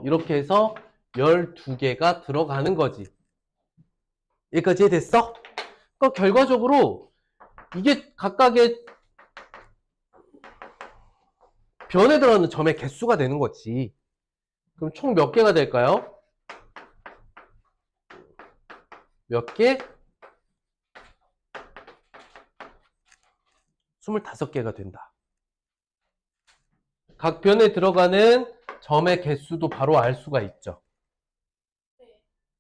이렇게 해서 12개가 들어가는 거지. 여기까지 이해됐어? 그러니까 결과적으로 이게 각각의 변에 들어가는 점의 개수가 되는 거지. 그럼 총 몇 개가 될까요? 몇 개? 25개가 된다. 각 변에 들어가는 점의 개수도 바로 알 수가 있죠.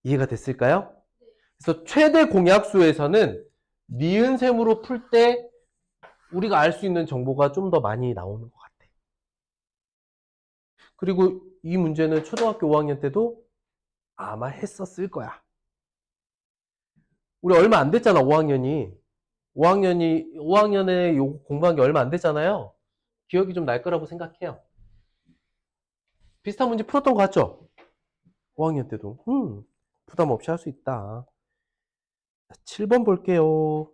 이해가 됐을까요? 그래서 최대 공약수에서는 니은셈으로 풀 때 우리가 알 수 있는 정보가 좀 더 많이 나오는 것 같아. 그리고 이 문제는 초등학교 5학년 때도 아마 했었을 거야. 우리 얼마 안 됐잖아, 5학년에 요 공부한 게 얼마 안 됐잖아요. 기억이 좀 날 거라고 생각해요. 비슷한 문제 풀었던 거 같죠? 5학년 때도. 부담 없이 할 수 있다. 7번 볼게요.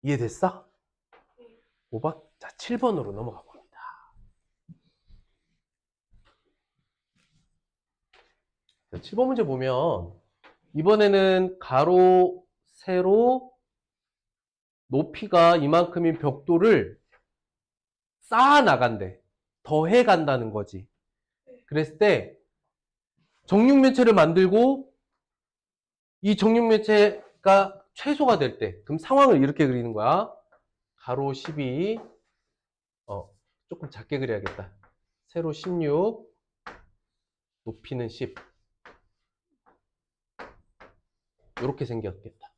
이해됐어? 5번? 자, 7번으로 넘어가 봅니다. 자, 7번 문제 보면 이번에는 가로, 세로, 높이가 이만큼인 벽돌을 쌓아 나간대. 더해 간다는 거지. 그랬을 때 정육면체를 만들고 이 정육면체가 최소가 될 때, 그럼 상황을 이렇게 그리는 거야. 가로 12, 조금 작게 그려야겠다. 세로 16, 높이는 10. 이렇게 생겼겠다.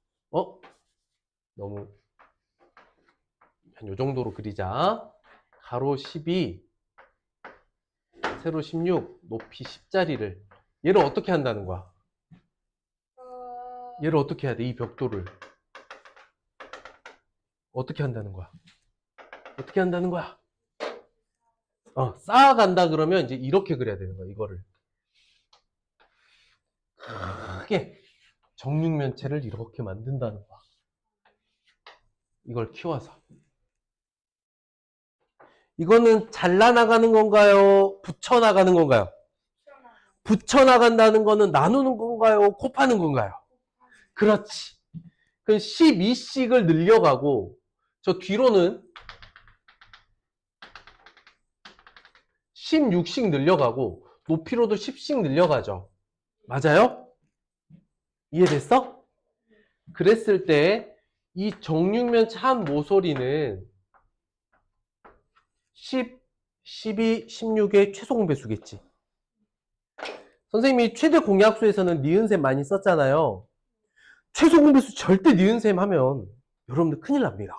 너무 한 요 정도로 그리자. 가로 12, 세로 16, 높이 10짜리를 얘를 어떻게 한다는 거야? 얘를 어떻게 해야 돼? 이 벽돌을 어떻게 한다는 거야? 어떻게 한다는 거야? 쌓아간다 그러면 이제 이렇게 그려야 되는 거야. 이거를 크게 정육면체를 이렇게 만든다는 거야. 이걸 키워서 이거는 잘라나가는 건가요? 붙여나가는 건가요? 붙여나간다는 거는 나누는 건가요? 곱하는 건가요? 그렇지. 그 12씩을 늘려가고 저 뒤로는 16씩 늘려가고 높이로도 10씩 늘려가죠. 맞아요? 이해됐어? 그랬을 때 이 정육면체 한 모서리는 10, 12, 16의 최소 공배수겠지. 선생님이 최대 공약수에서는 니은셈 많이 썼잖아요. 최소 공배수 절대 니은셈 하면 여러분들 큰일 납니다.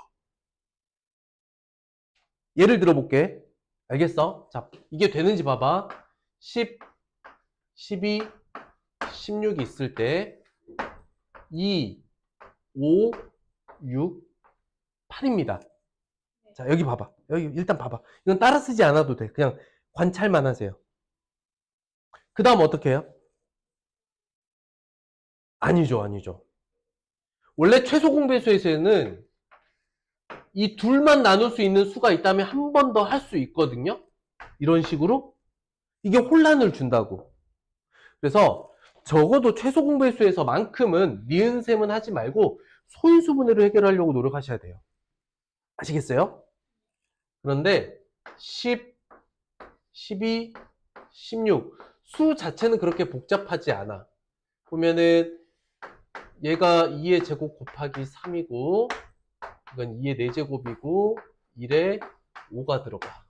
예를 들어볼게. 알겠어? 자, 이게 되는지 봐봐. 10, 12, 16이 있을 때 2, 5, 6, 8입니다. 자, 여기 봐봐. 여기 일단 봐봐. 이건 따라 쓰지 않아도 돼. 그냥 관찰만 하세요. 그 다음 어떻게 해요? 아니죠. 원래 최소 공배수에서는 이 둘만 나눌 수 있는 수가 있다면 한 번 더 할 수 있거든요. 이런 식으로. 이게 혼란을 준다고. 그래서 적어도 최소 공배수에서만큼은 니은셈은 하지 말고 소인수분해로 해결하려고 노력하셔야 돼요. 아시겠어요? 그런데 10, 12, 16 수 자체는 그렇게 복잡하지 않아. 보면은 얘가 2의 제곱 곱하기 3이고 이건 2의 4제곱이고 1에 5가 들어가.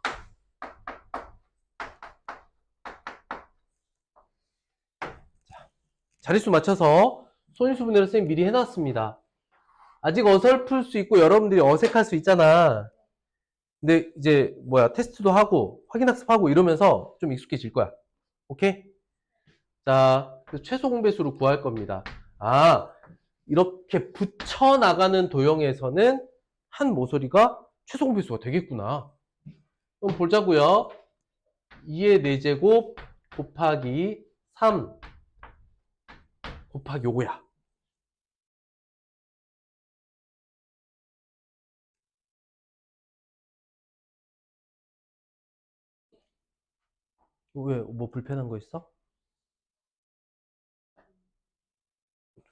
자, 자릿수 맞춰서 소인수분해를 쌤 미리 해놨습니다. 아직 어설플 수 있고 여러분들이 어색할 수 있잖아. 근데 이제 테스트도 하고 확인학습하고 이러면서 좀 익숙해질 거야. 오케이? 자, 최소 공배수를 구할 겁니다. 이렇게 붙여나가는 도형에서는 한 모서리가 최소 공배수가 되겠구나. 그럼 보자고요. 2의 4제곱 곱하기 3 곱하기 요거야. 왜, 뭐 불편한 거 있어?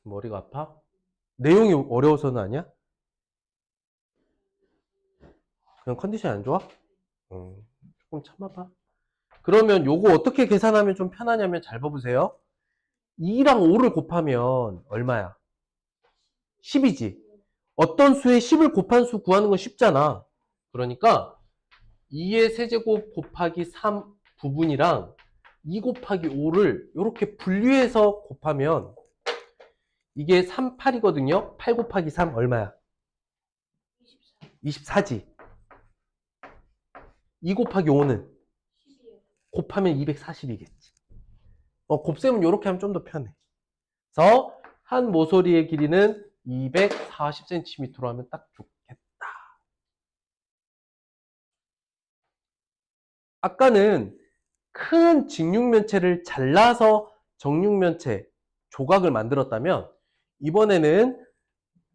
머리가 아파? 내용이 어려워서는 아니야? 그냥 컨디션이 안 좋아? 조금 참아봐. 그러면 요거 어떻게 계산하면 좀 편하냐면 잘 봐보세요. 2랑 5를 곱하면 얼마야? 10이지. 어떤 수에 10을 곱한 수 구하는 건 쉽잖아. 그러니까 2의 세제곱 곱하기 3 부분이랑 2 곱하기 5를 이렇게 분류해서 곱하면 이게 3, 8이거든요. 8 곱하기 3 얼마야? 24지. 2 곱하기 5는 12요. 곱하면 240이겠지. 곱셈은 이렇게 하면 좀 더 편해. 그래서 한 모서리의 길이는 240cm로 하면 딱 좋겠다. 아까는 큰 직육면체를 잘라서 정육면체, 조각을 만들었다면 이번에는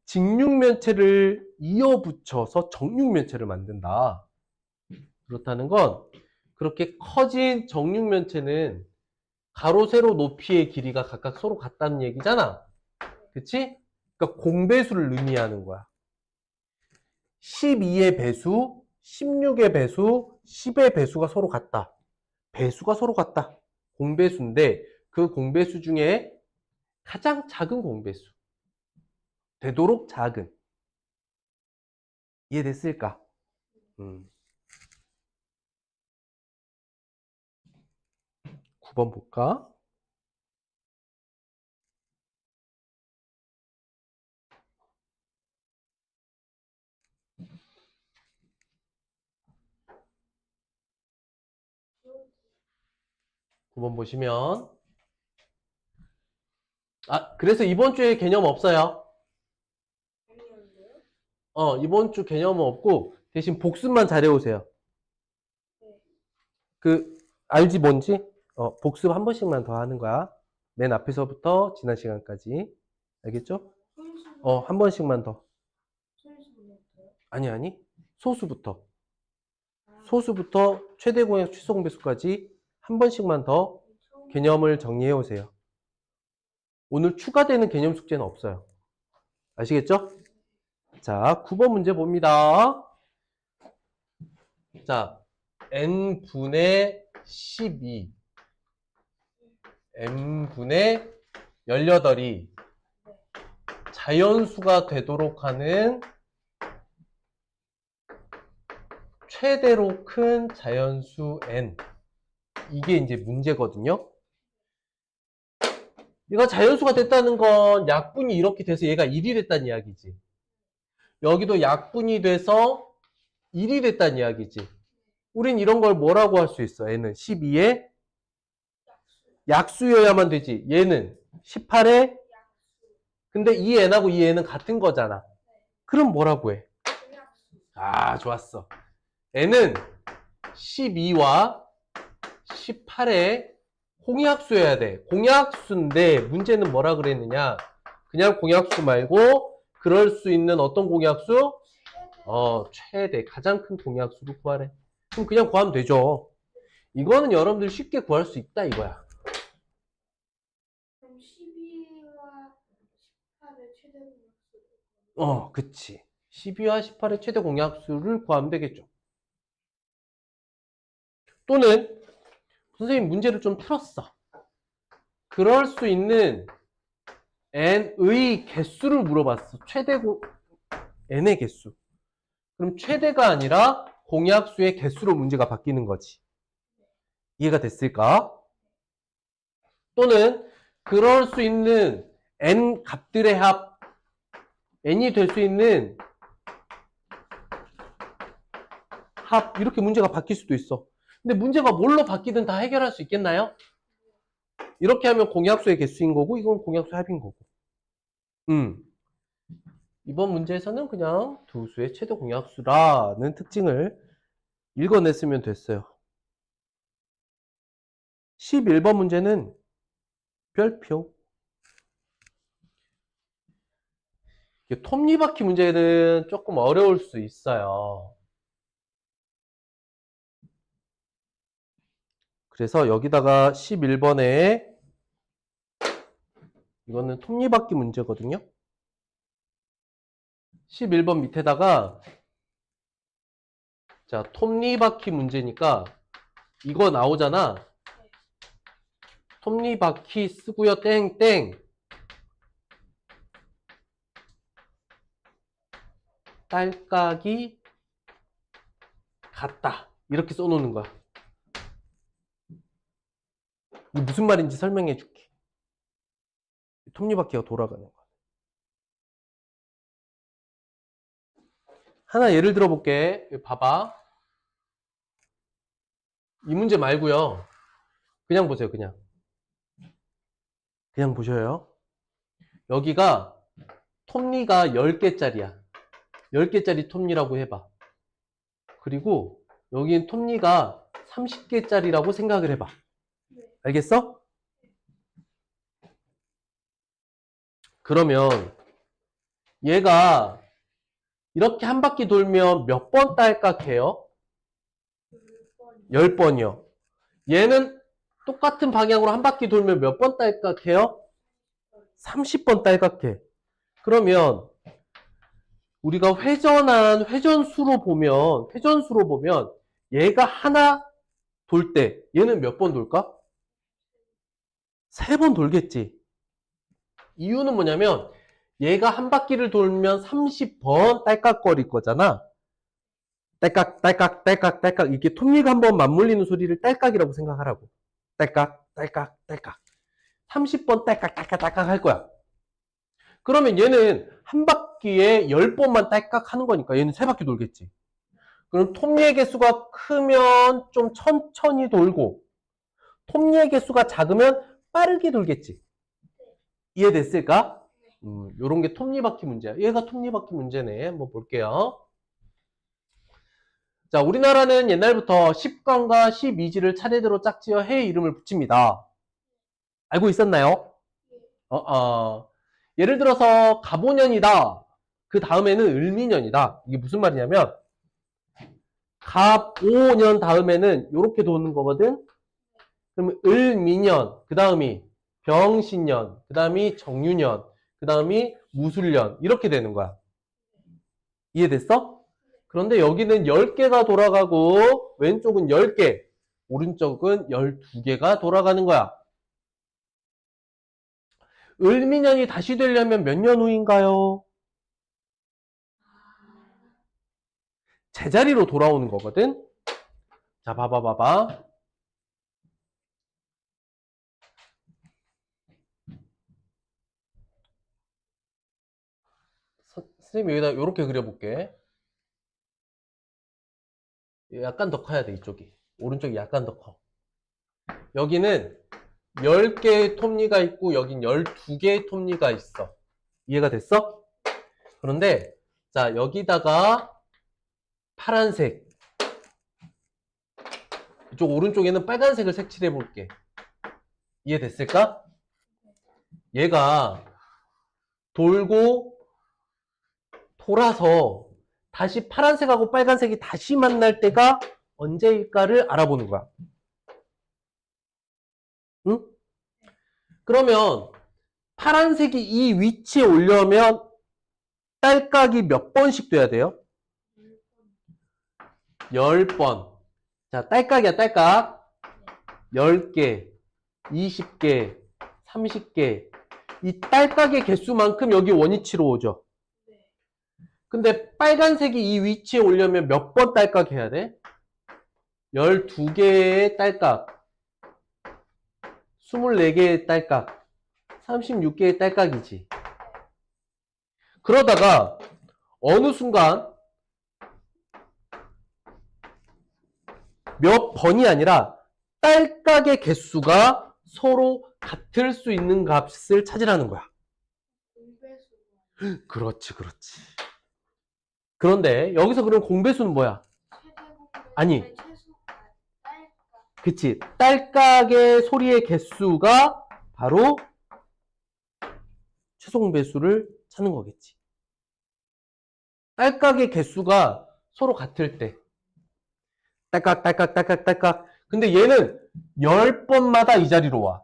직육면체를 이어붙여서 정육면체를 만든다. 그렇다는 건 그렇게 커진 정육면체는 가로, 세로, 높이의 길이가 각각 서로 같다는 얘기잖아. 그치? 그러니까 공배수를 의미하는 거야. 12의 배수, 16의 배수, 10의 배수가 서로 같다. 배수가 서로 같다. 공배수인데 그 공배수 중에 가장 작은 공배수. 되도록 작은. 이해됐을까? 9번 볼까? (9번) 보시면 그래서 이번 주에 개념 없어요. 아니었는데요? 이번 주 개념은 없고 대신 복습만 잘해오세요. 네. 알지 뭔지? 복습 한 번씩만 더 하는 거야. 맨 앞에서부터 지난 시간까지. 알겠죠? 한 번씩만 더. 소인수분해부터요? 아니. 소수부터. 소수부터 최대 공약 최소 공배수까지 한 번씩만 더 개념을 정리해 오세요. 오늘 추가되는 개념 숙제는 없어요. 아시겠죠? 자, 9번 문제 봅니다. 자, n분의 12, n분의 18이 자연수가 되도록 하는 최대로 큰 자연수 n. 이게 이제 문제거든요. 얘가 자연수가 됐다는 건 약분이 이렇게 돼서 얘가 1이 됐다는 이야기지. 여기도 약분이 돼서 1이 됐다는 이야기지. 우린 이런 걸 뭐라고 할 수 있어? 얘는 12의 약수여야만 되지. 얘는 18의 근데 이 n하고 이 n은 같은 거잖아. 그럼 뭐라고 해? 좋았어. n은 12와 18의 공약수여야 돼. 공약수인데 문제는 뭐라 그랬느냐? 그냥 공약수 말고 그럴 수 있는 어떤 공약수? 최대 가장 큰 공약수를 구하래. 그럼 그냥 구하면 되죠. 이거는 여러분들 쉽게 구할 수 있다 이거야. 그럼 12와 18의 최대 공약수. 그치. 12와 18의 최대 공약수를 구하면 되겠죠. 또는 선생님 문제를 좀 풀었어. 그럴 수 있는 n의 개수를 물어봤어. n의 개수. 그럼 최대가 아니라 공약수의 개수로 문제가 바뀌는 거지. 이해가 됐을까? 또는 그럴 수 있는 n 값들의 합, n이 될 수 있는 합, 이렇게 문제가 바뀔 수도 있어. 근데 문제가 뭘로 바뀌든 다 해결할 수 있겠나요? 이렇게 하면 공약수의 개수인 거고, 이건 공약수의 합인 거고. 이번 문제에서는 그냥 두 수의 최대 공약수라는 특징을 읽어냈으면 됐어요. 11번 문제는 별표. 톱니바퀴 문제는 조금 어려울 수 있어요. 그래서 여기다가 11번에 이거는 톱니바퀴 문제거든요. 11번 밑에다가 자, 톱니바퀴 문제니까 이거 나오잖아. 톱니바퀴 쓰고요. 땡땡. 딸깍이 같다. 이렇게 써놓는 거야. 이게 무슨 말인지 설명해 줄게. 톱니바퀴가 돌아가는 거야. 하나 예를 들어 볼게. 봐봐. 이 문제 말고요. 그냥 보세요. 그냥 보셔요. 여기가 톱니가 10개짜리야. 10개짜리 톱니라고 해봐. 그리고 여기는 톱니가 30개짜리라고 생각을 해봐. 알겠어? 그러면 얘가 이렇게 한 바퀴 돌면 몇 번 딸깍해요? 10번이요. 얘는 똑같은 방향으로 한 바퀴 돌면 몇 번 딸깍해요? 30번 딸깍해. 그러면 우리가 회전수로 보면 얘가 하나 돌 때 얘는 몇 번 돌까? 3번 돌겠지. 이유는 뭐냐면 얘가 한 바퀴를 돌면 30번 딸깍거릴 거잖아. 딸깍, 딸깍, 딸깍, 딸깍. 이렇게 톱니가 한번 맞물리는 소리를 딸깍이라고 생각하라고. 딸깍, 딸깍, 딸깍. 30번 딸깍, 딸깍, 딸깍 할 거야. 그러면 얘는 한 바퀴에 10번만 딸깍 하는 거니까 얘는 3바퀴 돌겠지. 그럼 톱니의 개수가 크면 좀 천천히 돌고, 톱니의 개수가 작으면 빠르게 돌겠지. 이해됐을까? 요런 게 톱니바퀴 문제야. 얘가 톱니바퀴 문제네. 한번 볼게요. 자, 우리나라는 옛날부터 10관과 12지를 차례대로 짝지어 해의 이름을 붙입니다. 알고 있었나요? 예를 들어서 갑오년이다. 그 다음에는 을미년이다. 이게 무슨 말이냐면 갑오년 다음에는 이렇게 도는 거거든. 그러면 을미년, 그 다음이 병신년, 그 다음이 정유년, 그 다음이 무술년 이렇게 되는 거야. 이해됐어? 그런데 여기는 10개가 돌아가고 왼쪽은 10개, 오른쪽은 12개가 돌아가는 거야. 을미년이 다시 되려면 몇 년 후인가요? 제자리로 돌아오는 거거든. 자, 봐봐. 선생님 여기다 이렇게 그려볼게. 약간 더 커야 돼, 이쪽이. 오른쪽이 약간 더 커. 여기는 10개의 톱니가 있고 여긴 12개의 톱니가 있어. 이해가 됐어? 그런데 자, 여기다가 파란색, 이쪽 오른쪽에는 빨간색을 색칠해 볼게. 이해됐을까? 얘가 돌고 돌아서 다시 파란색하고 빨간색이 다시 만날 때가 언제일까를 알아보는 거야. 응? 그러면 파란색이 이 위치에 오려면 딸깍이 몇 번씩 돼야 돼요? 10번. 자, 딸깍이야, 딸깍. 10개, 20개, 30개. 이 딸깍의 개수만큼 여기 원위치로 오죠. 근데 빨간색이 이 위치에 오려면 몇 번 딸깍 해야 돼? 12개의 딸깍, 24개의 딸깍, 36개의 딸깍이지. 그러다가 어느 순간 몇 번이 아니라 딸깍의 개수가 서로 같을 수 있는 값을 찾으라는 거야. 공배수. 그렇지, 그렇지. 그런데 여기서 그럼 공배수는 뭐야? 최대 공배수. 아니. 최소. 딸깍. 그치. 딸깍의 소리의 개수가 바로 최소 공배수를 찾는 거겠지. 딸깍의 개수가 서로 같을 때. 딸깍, 딸깍, 딸깍, 딸깍. 근데 얘는 10번마다 이 자리로 와.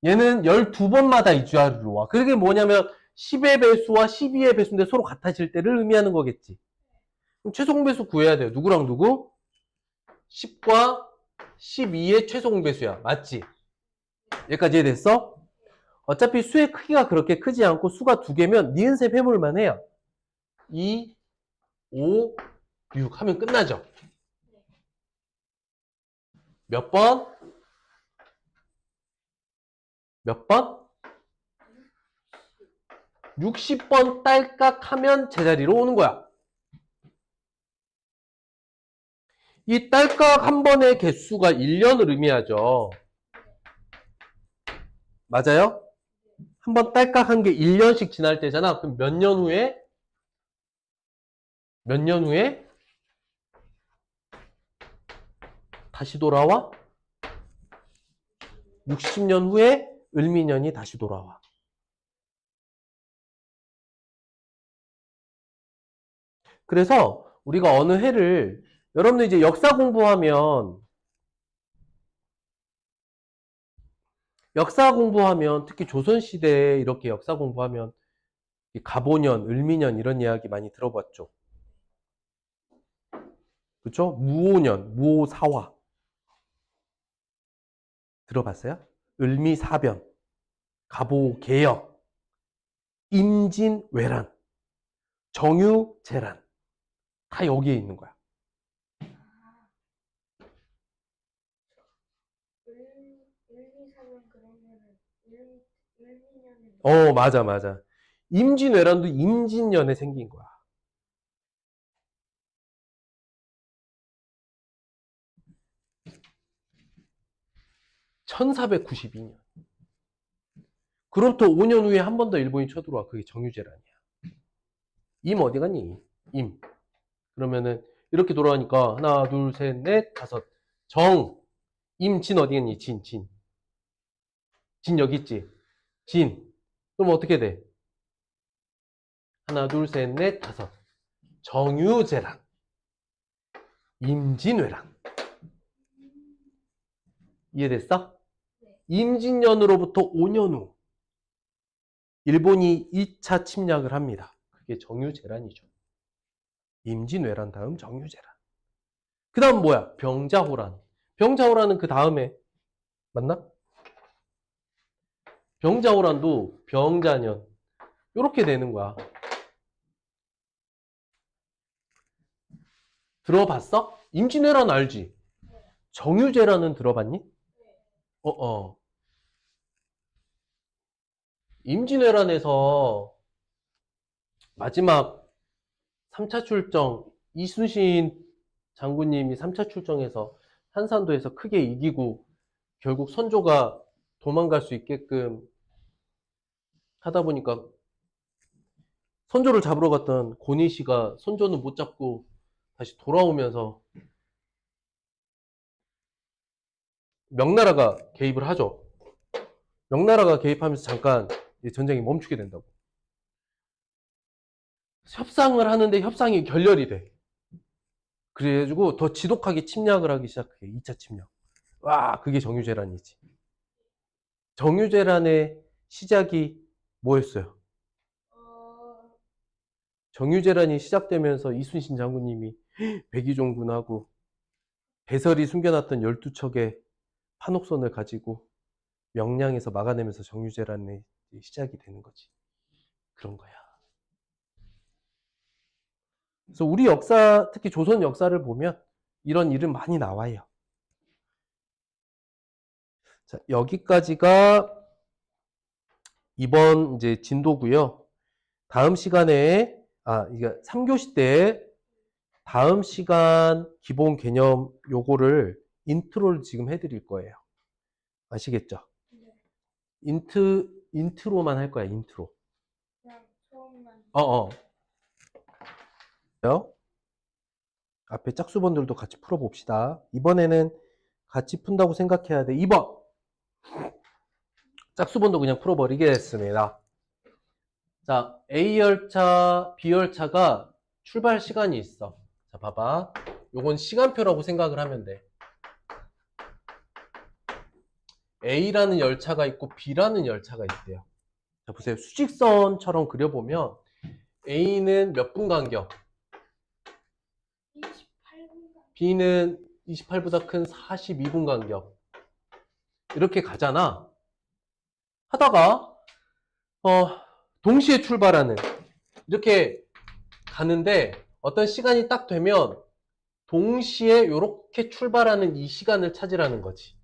얘는 12번마다 이 자리로 와. 그게 뭐냐면 10의 배수와 12의 배수인데 서로 같아질 때를 의미하는 거겠지. 그럼 최소 공배수 구해야 돼요. 누구랑 누구? 10과 12의 최소 공배수야. 맞지? 여기까지 이해됐어? 어차피 수의 크기가 그렇게 크지 않고 수가 2개면 니은셈 해볼만 해요. 2, 5, 6 하면 끝나죠. 몇 번? 몇 번? 60번 딸깍 하면 제자리로 오는 거야. 이 딸깍 한 번의 개수가 1년을 의미하죠. 맞아요? 한 번 딸깍 한 게 1년씩 지날 때잖아. 그럼 몇 년 후에? 몇 년 후에? 다시 돌아와? 60년 후에 을미년이 다시 돌아와. 그래서 우리가 어느 해를 여러분들 이제 역사 공부하면 특히 조선시대에 이렇게 역사 공부하면 갑오년, 을미년 이런 이야기 많이 들어봤죠. 그렇죠? 무오년, 무오사화 들어봤어요? 을미사변, 갑오개혁, 임진왜란, 정유재란 다 여기에 있는 거야. 을미사면 그러면은 을미년은. 맞아, 맞아. 임진왜란도 임진년에 생긴 거야. (1492년) 그럼 또 5년 후에 한 번 더 일본이 쳐들어와. 그게 정유재란이야. 임 어디 갔니? 임. 그러면은 이렇게 돌아가니까 하나, 둘, 셋, 넷, 다섯. 정. 임, 진 어디 갔니? 진, 진. 진 여기 있지? 진. 그럼 어떻게 돼? 하나, 둘, 셋, 넷, 다섯. 정유재란. 임진왜란. 이해됐어? 네. 임진년으로부터 5년 후 일본이 2차 침략을 합니다. 그게 정유재란이죠. 임진왜란 다음 정유재란. 그 다음 뭐야? 병자호란. 병자호란은 그 다음에 맞나? 병자호란도 병자년 이렇게 되는 거야. 들어봤어? 임진왜란 알지? 정유재란은 들어봤니? 임진왜란에서 마지막 3차 출정, 이순신 장군님이 3차 출정해서 한산도에서 크게 이기고 결국 선조가 도망갈 수 있게끔 하다 보니까 선조를 잡으러 갔던 고니씨가 선조는 못 잡고 다시 돌아오면서 명나라가 개입을 하죠. 명나라가 개입하면서 잠깐 전쟁이 멈추게 된다고. 협상을 하는데 협상이 결렬이 돼. 그래가지고 더 지독하게 침략을 하기 시작해. 2차 침략. 와, 그게 정유재란이지. 정유재란의 시작이 뭐였어요? 정유재란이 시작되면서 이순신 장군님이 백의종군하고 배설이 숨겨놨던 12척의 판옥선을 가지고 명량에서 막아내면서 정유재란의 시작이 되는 거지. 그런 거야. 그래서 우리 역사, 특히 조선 역사를 보면 이런 일은 많이 나와요. 자, 여기까지가 이번 이제 진도고요. 다음 시간에 이게 3교시 때 다음 시간 기본 개념 요거를 인트로를 지금 해드릴 거예요. 아시겠죠? 네. 인트로만 할 거야, 인트로. 그냥 처음만. 앞에 짝수번들도 같이 풀어봅시다. 이번에는 같이 푼다고 생각해야 돼. 2번. 짝수번도 그냥 풀어버리겠습니다. 자, A열차, B열차가 출발 시간이 있어. 자, 봐봐. 요건 시간표라고 생각을 하면 돼. A라는 열차가 있고 B라는 열차가 있대요. 자, 보세요. 수직선처럼 그려보면 A는 몇 분 간격? 28분. B는 28보다 큰 42분 간격. 이렇게 가잖아. 하다가 동시에 출발하는 이렇게 가는데 어떤 시간이 딱 되면 동시에 이렇게 출발하는 이 시간을 찾으라는 거지.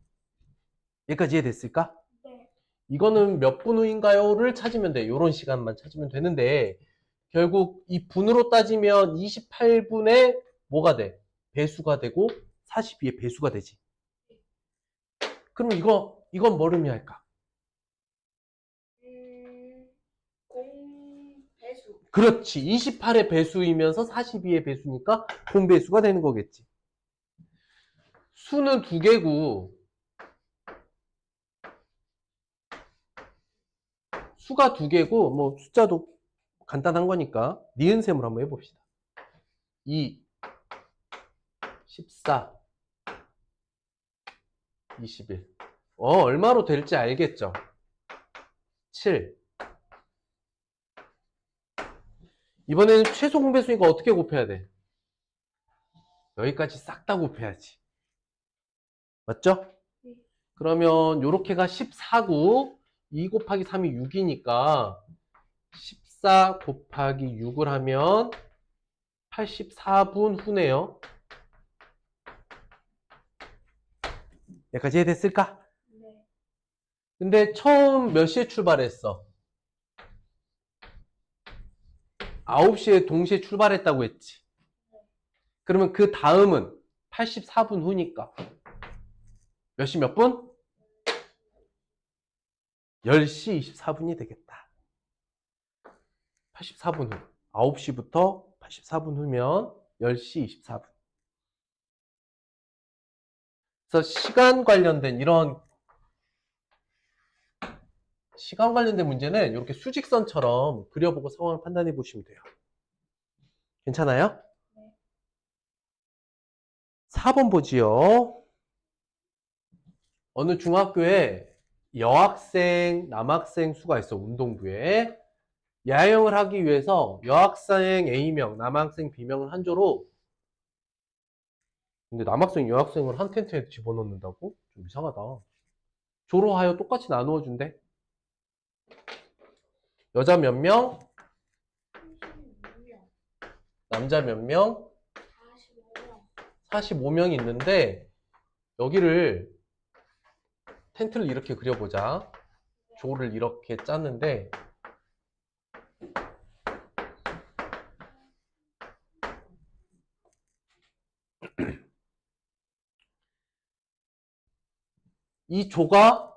여기까지 이해됐을까? 네. 이거는 몇 분 후인가요를 찾으면 돼. 이런 시간만 찾으면 되는데 결국 이 분으로 따지면 28분에 뭐가 돼? 배수가 되고 42의 배수가 되지. 그럼 이건 뭘 의미할까? 공배수. 그렇지. 28의 배수이면서 42의 배수니까 공배수가 되는 거겠지. 수는 두 개고 수가 두 개고 뭐 숫자도 간단한 거니까 니은셈으로 한번 해봅시다. 2, 14, 21. 얼마로 될지 알겠죠? 7. 이번에는 최소 공배수니까 어떻게 곱해야 돼? 여기까지 싹 다 곱해야지. 맞죠? 네. 그러면 요렇게가 14구 2 곱하기 3이 6이니까 14 곱하기 6을 하면 84분 후네요. 여기까지 이해됐을까? 네. 근데 처음 몇 시에 출발했어? 9시에 동시에 출발했다고 했지. 그러면 그 다음은 84분 후니까 몇 시 몇 분? 10시 24분이 되겠다. 84분 후. 9시부터 84분 후면 10시 24분. 그래서 시간 관련된 문제는 이렇게 수직선처럼 그려보고 상황을 판단해 보시면 돼요. 괜찮아요? 네. 4번 보지요. 어느 중학교에 여학생, 남학생 수가 있어, 운동부에. 야영을 하기 위해서 여학생 A명, 남학생 B명을 한 조로. 근데 남학생, 여학생을 한 텐트에 집어넣는다고? 좀 이상하다. 조로 하여 똑같이 나누어 준대. 여자 몇 명, 36명. 남자 몇 명, 45명. 45명이 있는데 여기를 텐트를 이렇게 그려보자. 조를 이렇게 짰는데 이 조가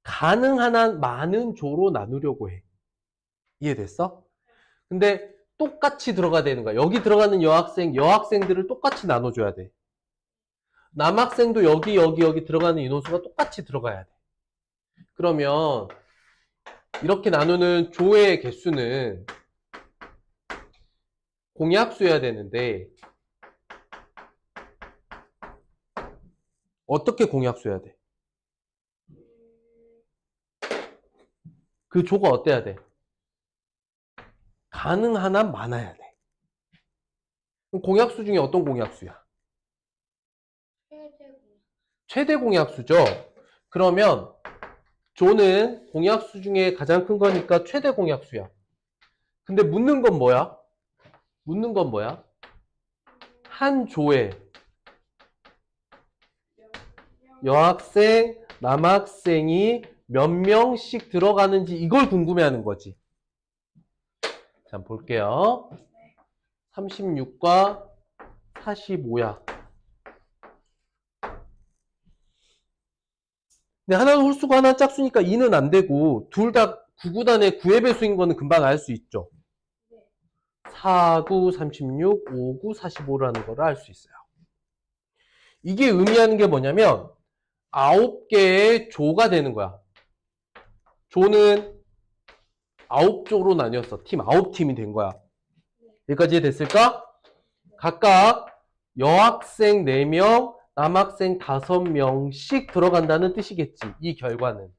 가능한 한 많은 조로 나누려고 해. 이해됐어? 근데 똑같이 들어가야 되는 거야. 여기 들어가는 여학생들을 똑같이 나눠줘야 돼. 남학생도 여기 들어가는 인원수가 똑같이 들어가야 돼. 그러면 이렇게 나누는 조의 개수는 공약수여야 되는데 어떻게 공약수여야 돼? 그 조가 어때야 돼? 가능한 한 많아야 돼. 그럼 공약수 중에 어떤 공약수야? 최대공. 최대 공약수죠. 그러면 조는 공약수 중에 가장 큰 거니까 최대 공약수야. 근데 묻는 건 뭐야? 한 조에 여학생, 남학생이 몇 명씩 들어가는지 이걸 궁금해하는 거지. 자, 볼게요. 36과 45야. 근데 하나는 홀수고 하나는 짝수니까 2는 안 되고 둘 다 9구단의 9의 배수인 거는 금방 알 수 있죠. 4, 9, 36, 5, 9, 45라는 거를 알 수 있어요. 이게 의미하는 게 뭐냐면 9개의 조가 되는 거야. 조는 9조로 나뉘었어. 팀 9팀이 된 거야. 여기까지 됐을까? 각각 여학생 4명, 남학생 5명씩 들어간다는 뜻이겠지. 이 결과는.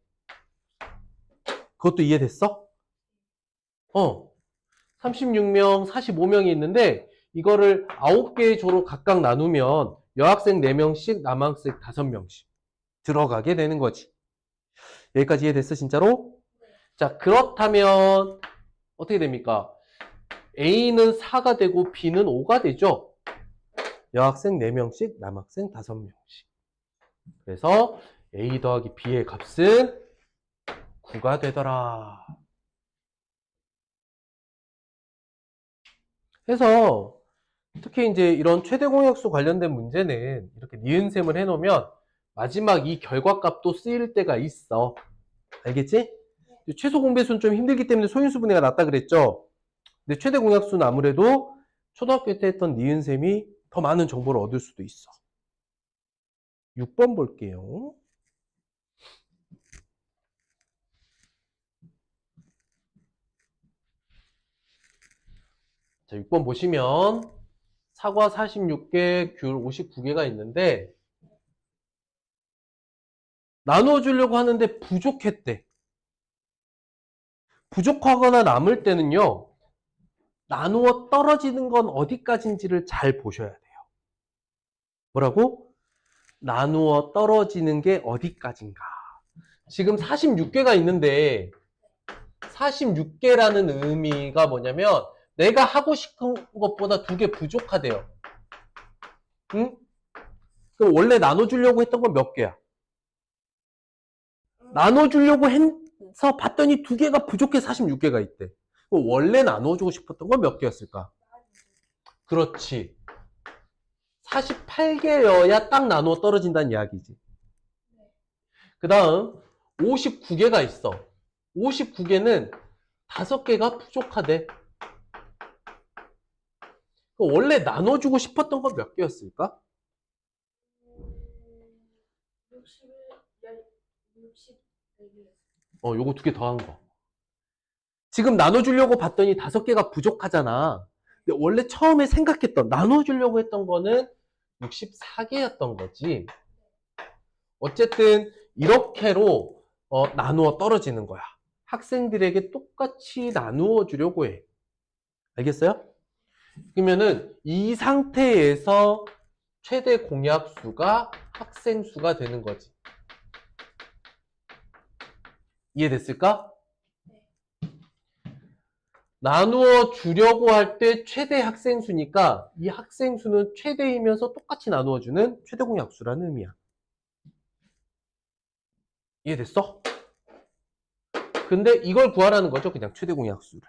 그것도 이해됐어? 36명, 45명이 있는데 이거를 9개의 조로 각각 나누면 여학생 4명씩, 남학생 5명씩 들어가게 되는 거지. 여기까지 이해됐어, 진짜로? 자, 그렇다면 어떻게 됩니까? A는 4가 되고 B는 5가 되죠? 여학생 4명씩, 남학생 5명씩. 그래서 A 더하기 B의 값은 9가 되더라. 그래서 특히 이제 이런 최대 공약수 관련된 문제는 이렇게 니은셈을 해놓으면 마지막 이 결과값도 쓰일 때가 있어. 알겠지? 최소 공배수는 좀 힘들기 때문에 소인수 분해가 낫다 그랬죠? 근데 최대 공약수는 아무래도 초등학교 때 했던 니은셈이 더 많은 정보를 얻을 수도 있어. 6번 볼게요. 자, 6번 보시면 사과 46개, 귤 59개가 있는데 나눠주려고 하는데 부족했대. 부족하거나 남을 때는요. 나누어 떨어지는 건 어디까지인지를 잘 보셔야 돼요. 뭐라고? 나누어 떨어지는 게 어디까지인가. 지금 46개가 있는데 46개라는 의미가 뭐냐면 내가 하고 싶은 것보다 2개 부족하대요. 응? 그럼 원래 나눠주려고 했던 건 몇 개야? 나눠주려고 해서 봤더니 2개가 부족해 46개가 있대. 그럼 원래 나눠주고 싶었던 건 몇 개였을까? 그렇지. 48개여야 딱 나누어 떨어진다는 이야기지. 그 다음 59개가 있어. 59개는 5개가 부족하대. 원래 나눠주고 싶었던 건 몇 개였을까? 64개. 요거 2개 더한 거. 지금 나눠주려고 봤더니 5개가 부족하잖아. 근데 원래 처음에 생각했던, 나눠주려고 했던 거는 64개였던 거지. 어쨌든 이렇게로 나누어 떨어지는 거야. 학생들에게 똑같이 나누어 주려고 해. 알겠어요? 그러면은 이 상태에서 최대 공약수가 학생 수가 되는 거지. 이해됐을까? 나누어 주려고 할 때 최대 학생 수니까 이 학생 수는 최대이면서 똑같이 나누어 주는 최대 공약수라는 의미야. 이해됐어? 근데 이걸 구하라는 거죠. 그냥 최대 공약수를.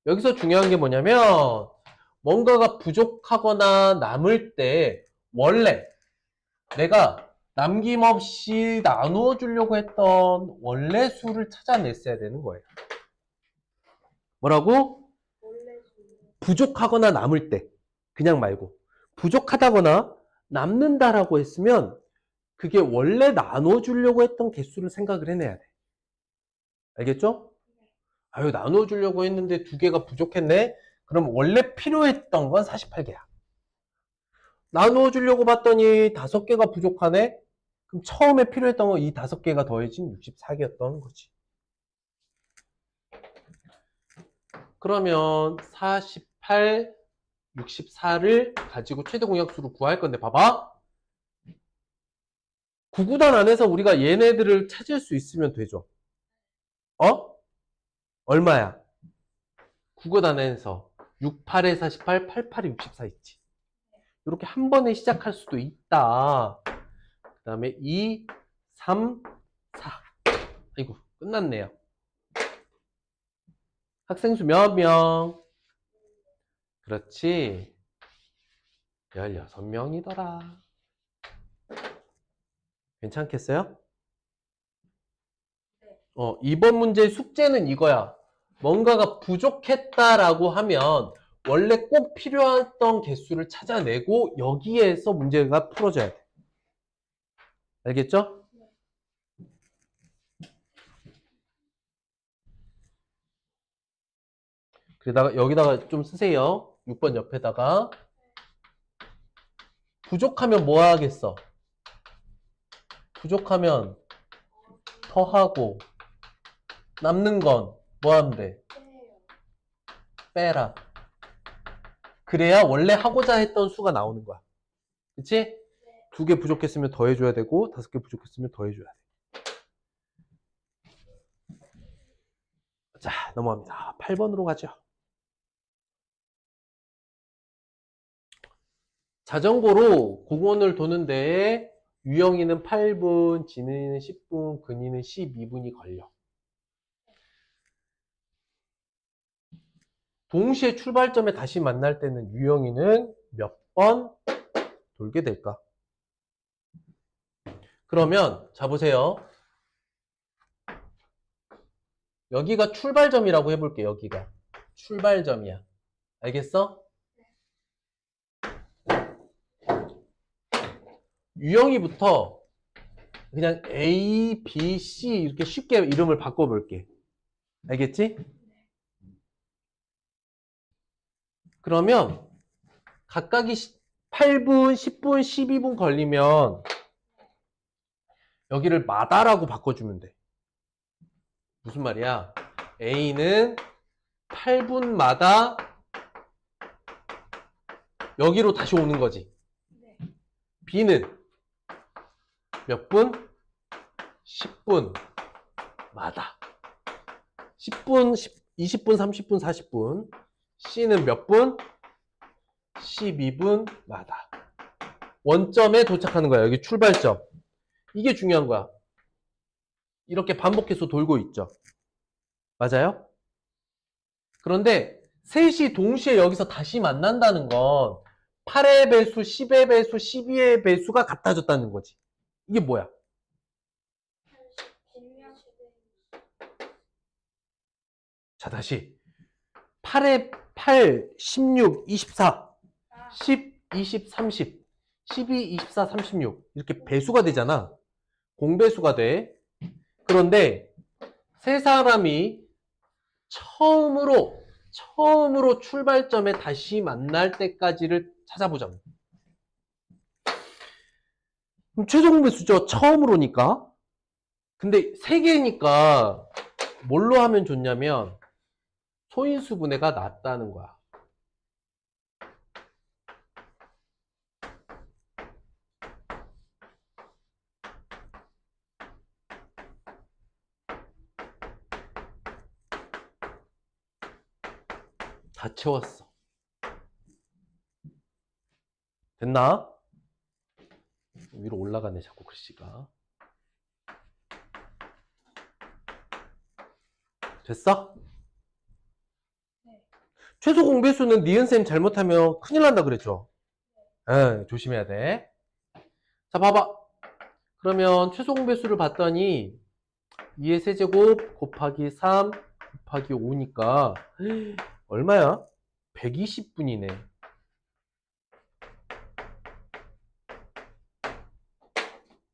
여기서 중요한 게 뭐냐면 뭔가가 부족하거나 남을 때 원래 내가 남김없이 나누어 주려고 했던 원래 수를 찾아냈어야 되는 거예요. 뭐라고? 부족하거나 남을 때. 그냥 말고. 부족하다거나 남는다라고 했으면 그게 원래 나눠주려고 했던 개수를 생각을 해내야 돼. 알겠죠? 아유, 나눠주려고 했는데 2개가 부족했네? 그럼 원래 필요했던 건 48개야. 나눠주려고 봤더니 5개가 부족하네? 그럼 처음에 필요했던 건 이 5개가 더해진 64개였던 거지. 그러면 48, 64를 가지고 최대 공약수를 구할 건데 봐봐. 9구단 안에서 우리가 얘네들을 찾을 수 있으면 되죠. 얼마야? 9구단 안에서 68에 48, 88에 64 있지. 이렇게 한 번에 시작할 수도 있다. 그 다음에 2, 3, 4. 아이고, 끝났네요. 학생 수 몇 명? 그렇지. 16명이더라. 괜찮겠어요? 이번 문제 숙제는 이거야. 뭔가가 부족했다라고 하면 원래 꼭 필요했던 개수를 찾아내고 여기에서 문제가 풀어져야 돼. 알겠죠? 그러다가 여기다가 좀 쓰세요. 6번 옆에다가. 부족하면 뭐 하겠어? 부족하면 더하고 남는 건 뭐 하면 돼? 빼요. 빼라. 그래야 원래 하고자 했던 수가 나오는 거야. 그치? 2개 부족했으면 더해줘야 되고 5개 부족했으면 더해줘야 돼. 자, 넘어갑니다. 8번으로 가죠. 자전거로 공원을 도는데 유영이는 8분, 진은이는 10분, 근이는 12분이 걸려. 동시에 출발점에 다시 만날 때는 유영이는 몇 번 돌게 될까? 그러면 자 보세요. 여기가 출발점이라고 해볼게. 여기가 출발점이야. 알겠어? 유영이부터 그냥 A, B, C 이렇게 쉽게 이름을 바꿔볼게. 알겠지? 그러면 각각이 8분, 10분, 12분 걸리면 여기를 마다라고 바꿔주면 돼. 무슨 말이야? A는 8분마다 여기로 다시 오는 거지. 네. B는 몇 분? 10분마다. 10분, 20분, 30분, 40분. C는 몇 분? 12분마다. 원점에 도착하는 거야. 여기 출발점. 이게 중요한 거야. 이렇게 반복해서 돌고 있죠. 맞아요? 그런데 셋이 동시에 여기서 다시 만난다는 건 8의 배수, 10의 배수, 12의 배수가 같아졌다는 거지. 이게 뭐야? 10명. 자, 다시. 8의 8, 16, 24, 10, 20, 30, 12, 24, 36 이렇게 배수가 되잖아. 공배수가 돼. 그런데 세 사람이 처음으로 출발점에 다시 만날 때까지를 찾아보자고. 그럼 최종 공배수죠. 처음으로니까. 근데 세 개니까 뭘로 하면 좋냐면 소인수분해가 낫다는 거야. 다 채웠어. 됐나? 위로 올라가네 자꾸 글씨가. 됐어? 네. 최소 공배수는 니은쌤 잘못하면 큰일 난다 그랬죠? 조심해야 돼. 자, 봐봐. 그러면 최소 공배수를 봤더니 2의 세제곱 곱하기 3 곱하기 5니까 얼마야? 120분이네.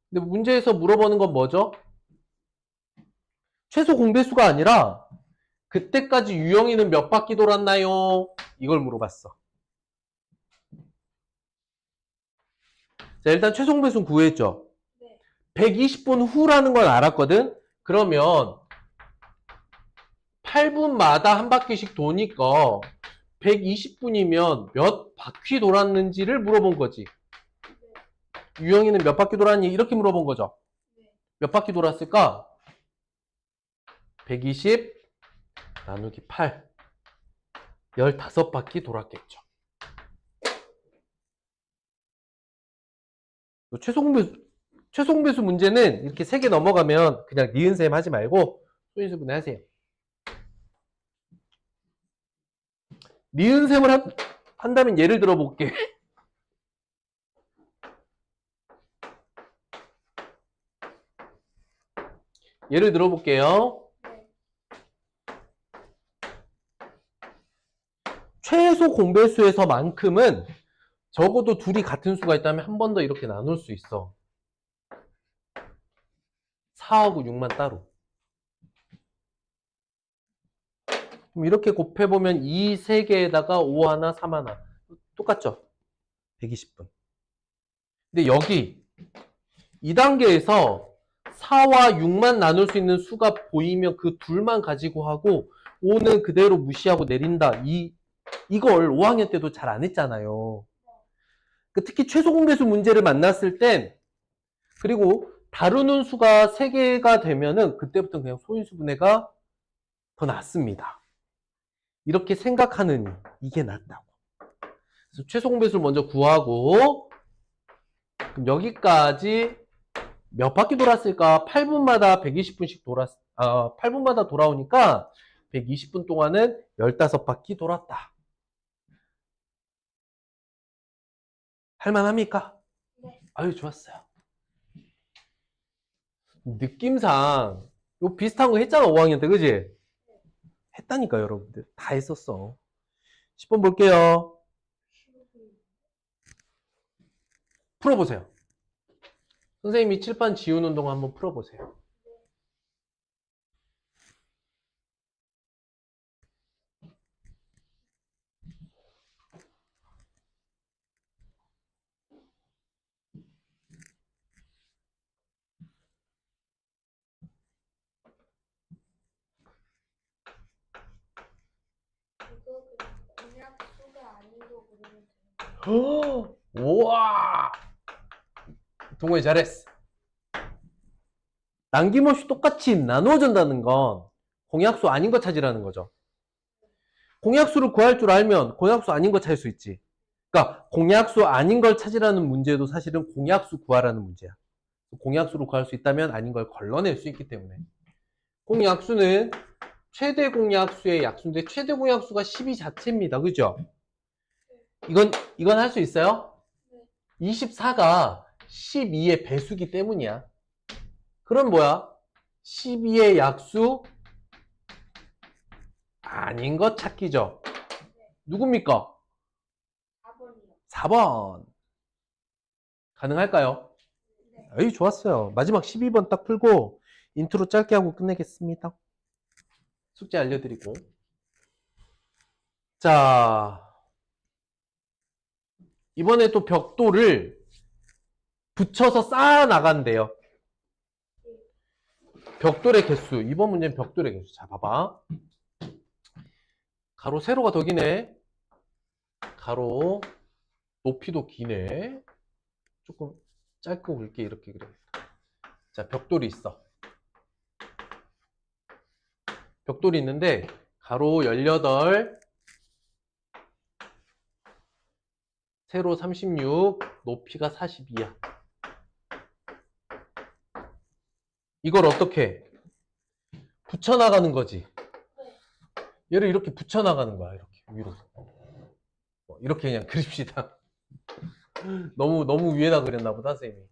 근데 문제에서 물어보는 건 뭐죠? 최소 공배수가 아니라 그때까지 유영이는 몇 바퀴 돌았나요? 이걸 물어봤어. 자, 일단 최소 공배수는 구했죠? 네. 120분 후라는 걸 알았거든? 그러면 8분마다 한 바퀴씩 도니까 120분이면 몇 바퀴 돌았는지를 물어본 거지. 네. 유영이는 몇 바퀴 돌았니? 이렇게 물어본 거죠. 네. 몇 바퀴 돌았을까? 120 나누기 8 15바퀴 돌았겠죠. 최소 공배수 문제는 이렇게 3개 넘어가면 그냥 니은셈 하지 말고 소인수분해 하세요. 니은셈을 한다면 예를 들어 볼게. 예를 들어 볼게요. 네. 최소 공배수에서만큼은 적어도 둘이 같은 수가 있다면 한 번 더 이렇게 나눌 수 있어. 4하고 6만 따로. 그럼 이렇게 곱해보면 이 3개에다가 5 하나, 3 하나. 똑같죠? 120분. 근데 여기 2단계에서 4와 6만 나눌 수 있는 수가 보이면 그 둘만 가지고 하고 5는 그대로 무시하고 내린다. 이걸 5학년 때도 잘 안 했잖아요. 특히 최소 공배수 문제를 만났을 땐 그리고 다루는 수가 3개가 되면은 그때부터 그냥 소인수분해가 더 낫습니다. 이렇게 생각하느니 이게 낫다고. 그래서 최소 공배수를 먼저 구하고 그럼 여기까지 몇 바퀴 돌았을까? 8분마다 120분씩 8분마다 돌아오니까 120분 동안은 15바퀴 돌았다. 할만합니까? 네. 아유, 좋았어요. 느낌상 요 비슷한 거 했잖아, 5학년 때, 그지? 했다니까, 여러분들. 다 했었어. 10번 볼게요. 풀어보세요. 선생님이 칠판 지우는 동안 한번 풀어보세요. 이거 그냥 공약수가 아닌 거 그리면 돼요. 우와! 동호회 잘했어. 남김없이 똑같이 나누어준다는 건 공약수 아닌 거 찾으라는 거죠. 공약수를 구할 줄 알면 공약수 아닌 거 찾을 수 있지. 그러니까 공약수 아닌 걸 찾으라는 문제도 사실은 공약수 구하라는 문제야. 공약수를 구할 수 있다면 아닌 걸 걸러낼 수 있기 때문에. 공약수는 최대 공약수의 약수인데 최대 공약수가 12 자체입니다. 그죠? 이건 할 수 있어요? 네. 24가 12의 배수기 때문이야. 그럼 뭐야? 12의 약수 아닌 것 찾기죠. 누굽니까? 4번이요. 4번. 가능할까요? 네. 에이, 좋았어요. 마지막 12번 딱 풀고 인트로 짧게 하고 끝내겠습니다. 숙제 알려드리고. 자, 이번에 또 벽돌을 붙여서 쌓아 나간대요. 벽돌의 개수. 이번 문제는 벽돌의 개수. 자, 봐봐. 가로 세로가 더 기네. 가로 높이도 기네. 조금 짧고 굵게 이렇게 그려야겠다. 자, 벽돌이 있어. 벽돌이 있는데 가로 18, 세로 36, 높이가 42야. 이걸 어떻게 붙여나가는 거지? 얘를 이렇게 붙여나가는 거야. 이렇게 위로. 이렇게 그냥 그립시다. 너무 위에다 그렸나 보다, 선생님이.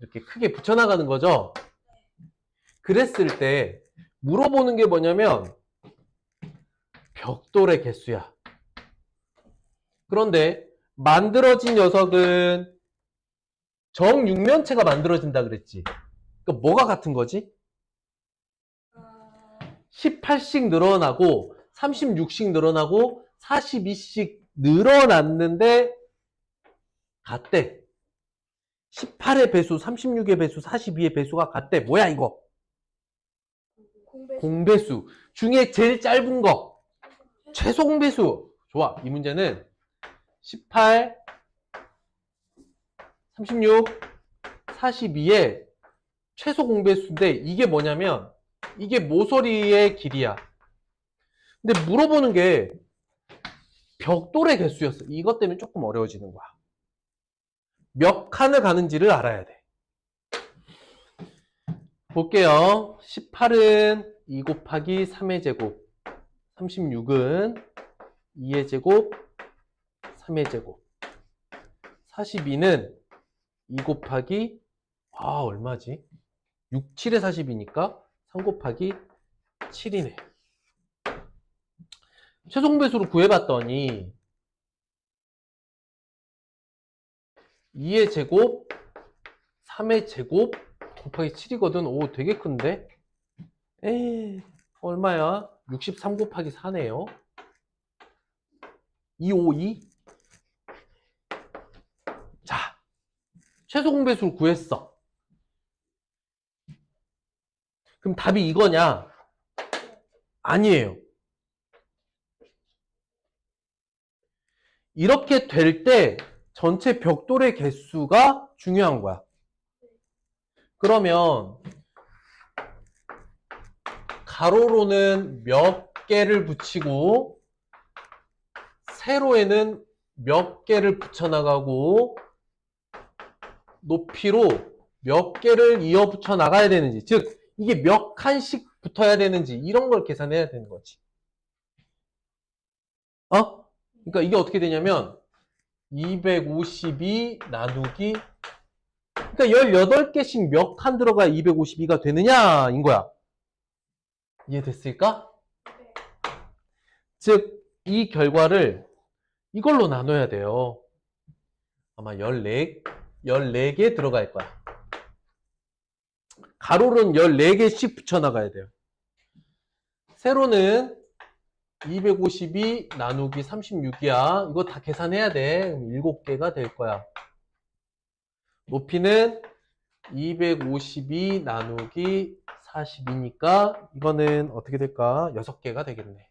이렇게 크게 붙여나가는 거죠? 그랬을 때 물어보는 게 뭐냐면 벽돌의 개수야. 그런데 만들어진 녀석은 정육면체가 만들어진다 그랬지. 그러니까 뭐가 같은 거지? 18씩 늘어나고 36씩 늘어나고 42씩 늘어났는데 같대. 18의 배수, 36의 배수, 42의 배수가 같대. 뭐야 이거? 공배수. 공배수 중에 제일 짧은 거 최소 공배수. 좋아. 이 문제는 18, 36, 42의 최소 공배수인데 이게 뭐냐면 이게 모서리의 길이야. 근데 물어보는 게 벽돌의 개수였어. 이것 때문에 조금 어려워지는 거야. 몇 칸을 가는지를 알아야 돼. 볼게요. 18은 2 곱하기 3의 제곱, 36은 2의 제곱, 3의 제곱, 42는 2 곱하기 얼마지? 6, 7에 40이니까 3 곱하기 7이네. 최종배수로 구해봤더니 2의 제곱, 3의 제곱 곱하기 7이거든. 오, 되게 큰데? 에이, 얼마야? 63 곱하기 4네요. 252. 자, 최소 공배수를 구했어. 그럼 답이 이거냐? 아니에요. 이렇게 될 때 전체 벽돌의 개수가 중요한 거야. 그러면 가로로는 몇 개를 붙이고 세로에는 몇 개를 붙여나가고 높이로 몇 개를 이어 붙여 나가야 되는지, 즉 이게 몇 칸씩 붙어야 되는지 이런 걸 계산해야 되는 거지. 그러니까 이게 어떻게 되냐면 252 나누기, 그러니까 18개씩 몇 칸 들어가야 252가 되느냐 인 거야. 이해됐을까? 네. 즉 이 결과를 이걸로 나눠야 돼요. 아마 14개 들어갈 거야. 가로는 14개씩 붙여나가야 돼요. 세로는 252 나누기 36이야. 이거 다 계산해야 돼. 그럼 7개가 될 거야. 높이는 252 나누기 42니까 이거는 어떻게 될까? 6개가 되겠네.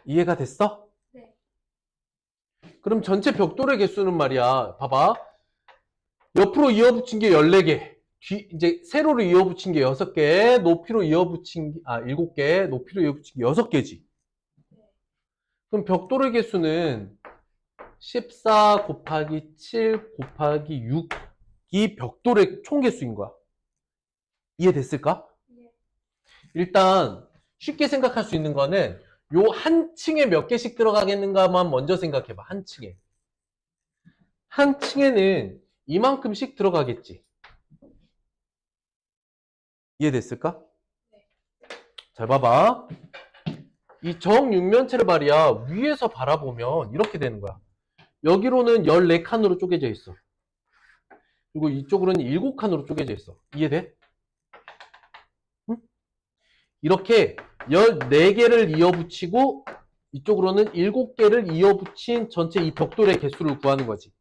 이해가 됐어? 네. 그럼 전체 벽돌의 개수는 말이야. 봐봐. 옆으로 이어붙인 게 14개. 이제 세로로 이어붙인 게 6개. 높이로 이어붙인 게, 7개. 높이로 이어붙인 게 6개지. 그럼 벽돌의 개수는 14 곱하기 7 곱하기 6이 벽돌의 총 개수인 거야. 이해됐을까? 네. 일단 쉽게 생각할 수 있는 거는 요 한 층에 몇 개씩 들어가겠는가만 먼저 생각해봐. 한 층에. 한 층에는 이만큼씩 들어가겠지. 이해됐을까? 네. 잘 봐봐. 이 정육면체를 말이야, 위에서 바라보면 이렇게 되는 거야. 여기로는 14칸으로 쪼개져 있어. 그리고 이쪽으로는 7칸으로 쪼개져 있어. 이해돼? 응? 이렇게 14개를 이어붙이고 이쪽으로는 7개를 이어붙인 전체 이 벽돌의 개수를 구하는 거지.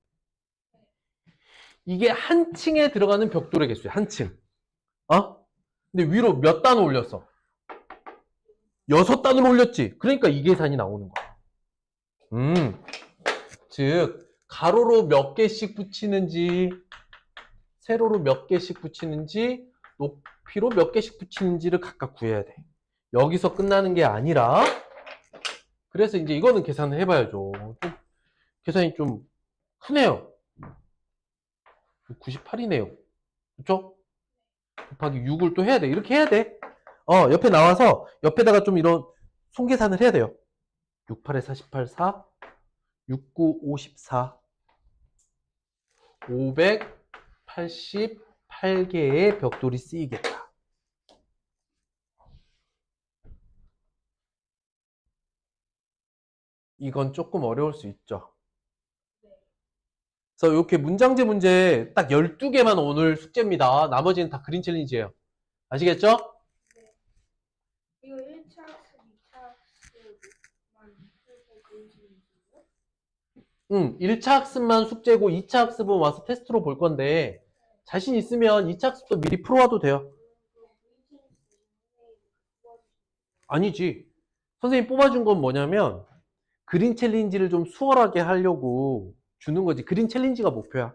이게 한 층에 들어가는 벽돌의 개수야. 한 층. 근데 위로 몇 단 올렸어? 6단을 올렸지. 그러니까 이 계산이 나오는 거야. 즉 가로로 몇 개씩 붙이는지, 세로로 몇 개씩 붙이는지, 높이로 몇 개씩 붙이는지를 각각 구해야 돼. 여기서 끝나는 게 아니라, 그래서 이제 이거는 계산을 해봐야죠. 계산이 좀 크네요. 98이네요. 그쵸? 곱하기 6을 또 해야 돼. 이렇게 해야 돼. 옆에 나와서 옆에다가 좀 이런 손계산을 해야 돼요. 68에 48, 4, 69, 54, 588개의 벽돌이 쓰이겠다. 이건 조금 어려울 수 있죠. 그래서 이렇게 문장제 문제 딱 12개만 오늘 숙제입니다. 나머지는 다 그림 챌린지예요. 아시겠죠? 네. 이거 1차 학습, 2차 학습만 풀고 그러시는 거예요? 1차 학습만 숙제고 2차 학습은 와서 테스트로 볼 건데 자신 있으면 2차 학습도 미리 풀어와도 돼요. 아니지. 선생님 뽑아준 건 뭐냐면 그림 챌린지를 좀 수월하게 하려고 주는 거지. 그림 챌린지가 목표야.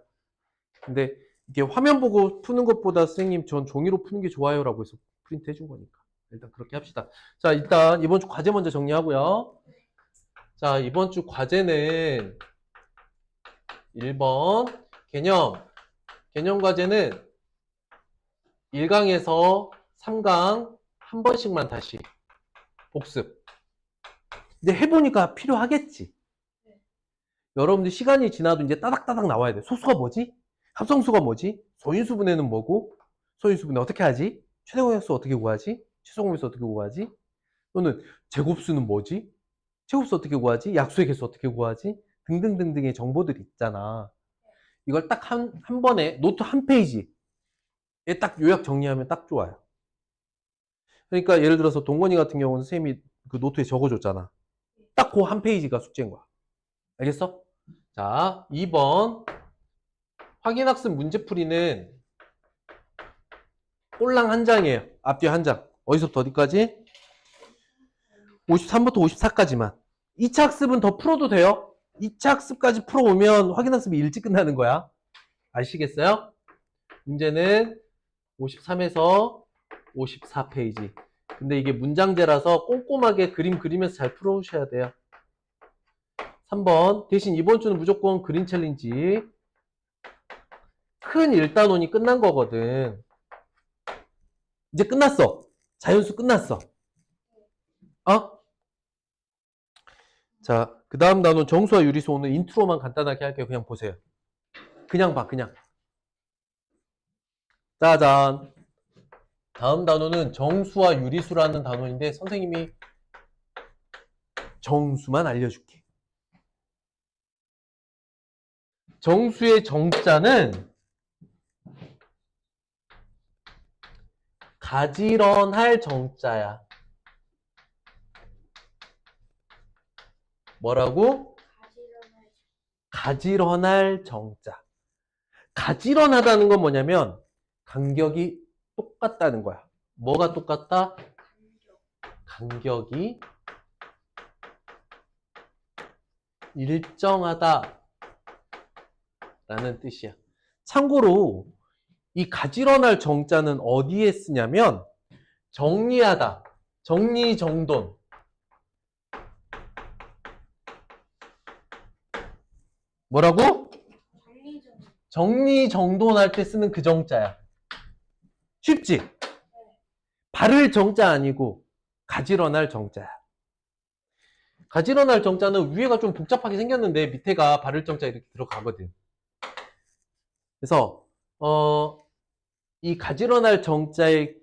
근데 이게 화면 보고 푸는 것보다 선생님 전 종이로 푸는 게 좋아요 라고 해서 프린트 해준 거니까 일단 그렇게 합시다. 자, 일단 이번 주 과제 먼저 정리하고요. 자, 이번 주 과제는 1번 개념 개념 과제는 1강에서 3강 한 번씩만 다시 복습. 이제 해보니까 필요하겠지. 여러분들 시간이 지나도 이제 따닥따닥 나와야 돼. 소수가 뭐지? 합성수가 뭐지? 소인수분해는 뭐고? 소인수분해 어떻게 하지? 최대공약수 어떻게 구하지? 최소공약수 어떻게 구하지? 또는 제곱수는 뭐지? 제곱수 어떻게 구하지? 약수의 개수 어떻게 구하지? 등등등등의 정보들이 있잖아. 이걸 딱 한 번에 노트 한 페이지에 딱 요약 정리하면 딱 좋아요. 그러니까 예를 들어서 동건이 같은 경우는 선생님이 그 노트에 적어줬잖아. 딱 그 한 페이지가 숙제인 거야. 알겠어? 자, 2번 확인학습 문제풀이는 꼴랑 한 장이에요. 앞뒤 한 장. 어디서부터 어디까지? 53부터 54까지만. 2차 학습은 더 풀어도 돼요. 2차 학습까지 풀어오면 확인학습이 일찍 끝나는 거야. 아시겠어요? 문제는 53에서 54페이지. 근데 이게 문장제라서 꼼꼼하게 그림 그리면서 잘 풀어오셔야 돼요. 3번 대신 이번 주는 무조건 그림 챌린지. 큰 1단원이 끝난 거거든. 이제 끝났어. 자연수 끝났어. 어? 자, 그 다음 단원 정수와 유리수 오늘 인트로만 간단하게 할게요. 그냥 보세요. 그냥 봐, 그냥. 짜잔. 다음 단원은 정수와 유리수라는 단원인데 선생님이 정수만 알려줄게. 정수의 정자는 가지런할 정자야. 뭐라고? 가지런할 정자. 가지런하다는 건 뭐냐면 간격이 똑같다는 거야. 뭐가 똑같다? 간격이 일정하다 라는 뜻이야. 참고로 이 가지런할 정자는 어디에 쓰냐면 정리하다, 정리정돈. 뭐라고? 정리정돈할 때 쓰는 그 정자야. 쉽지? 바를 정자 아니고 가지런할 정자야. 가지런할 정자는 위에가 좀 복잡하게 생겼는데 밑에가 바를 정자 이렇게 들어가거든. 그래서 이 가지런할 정자의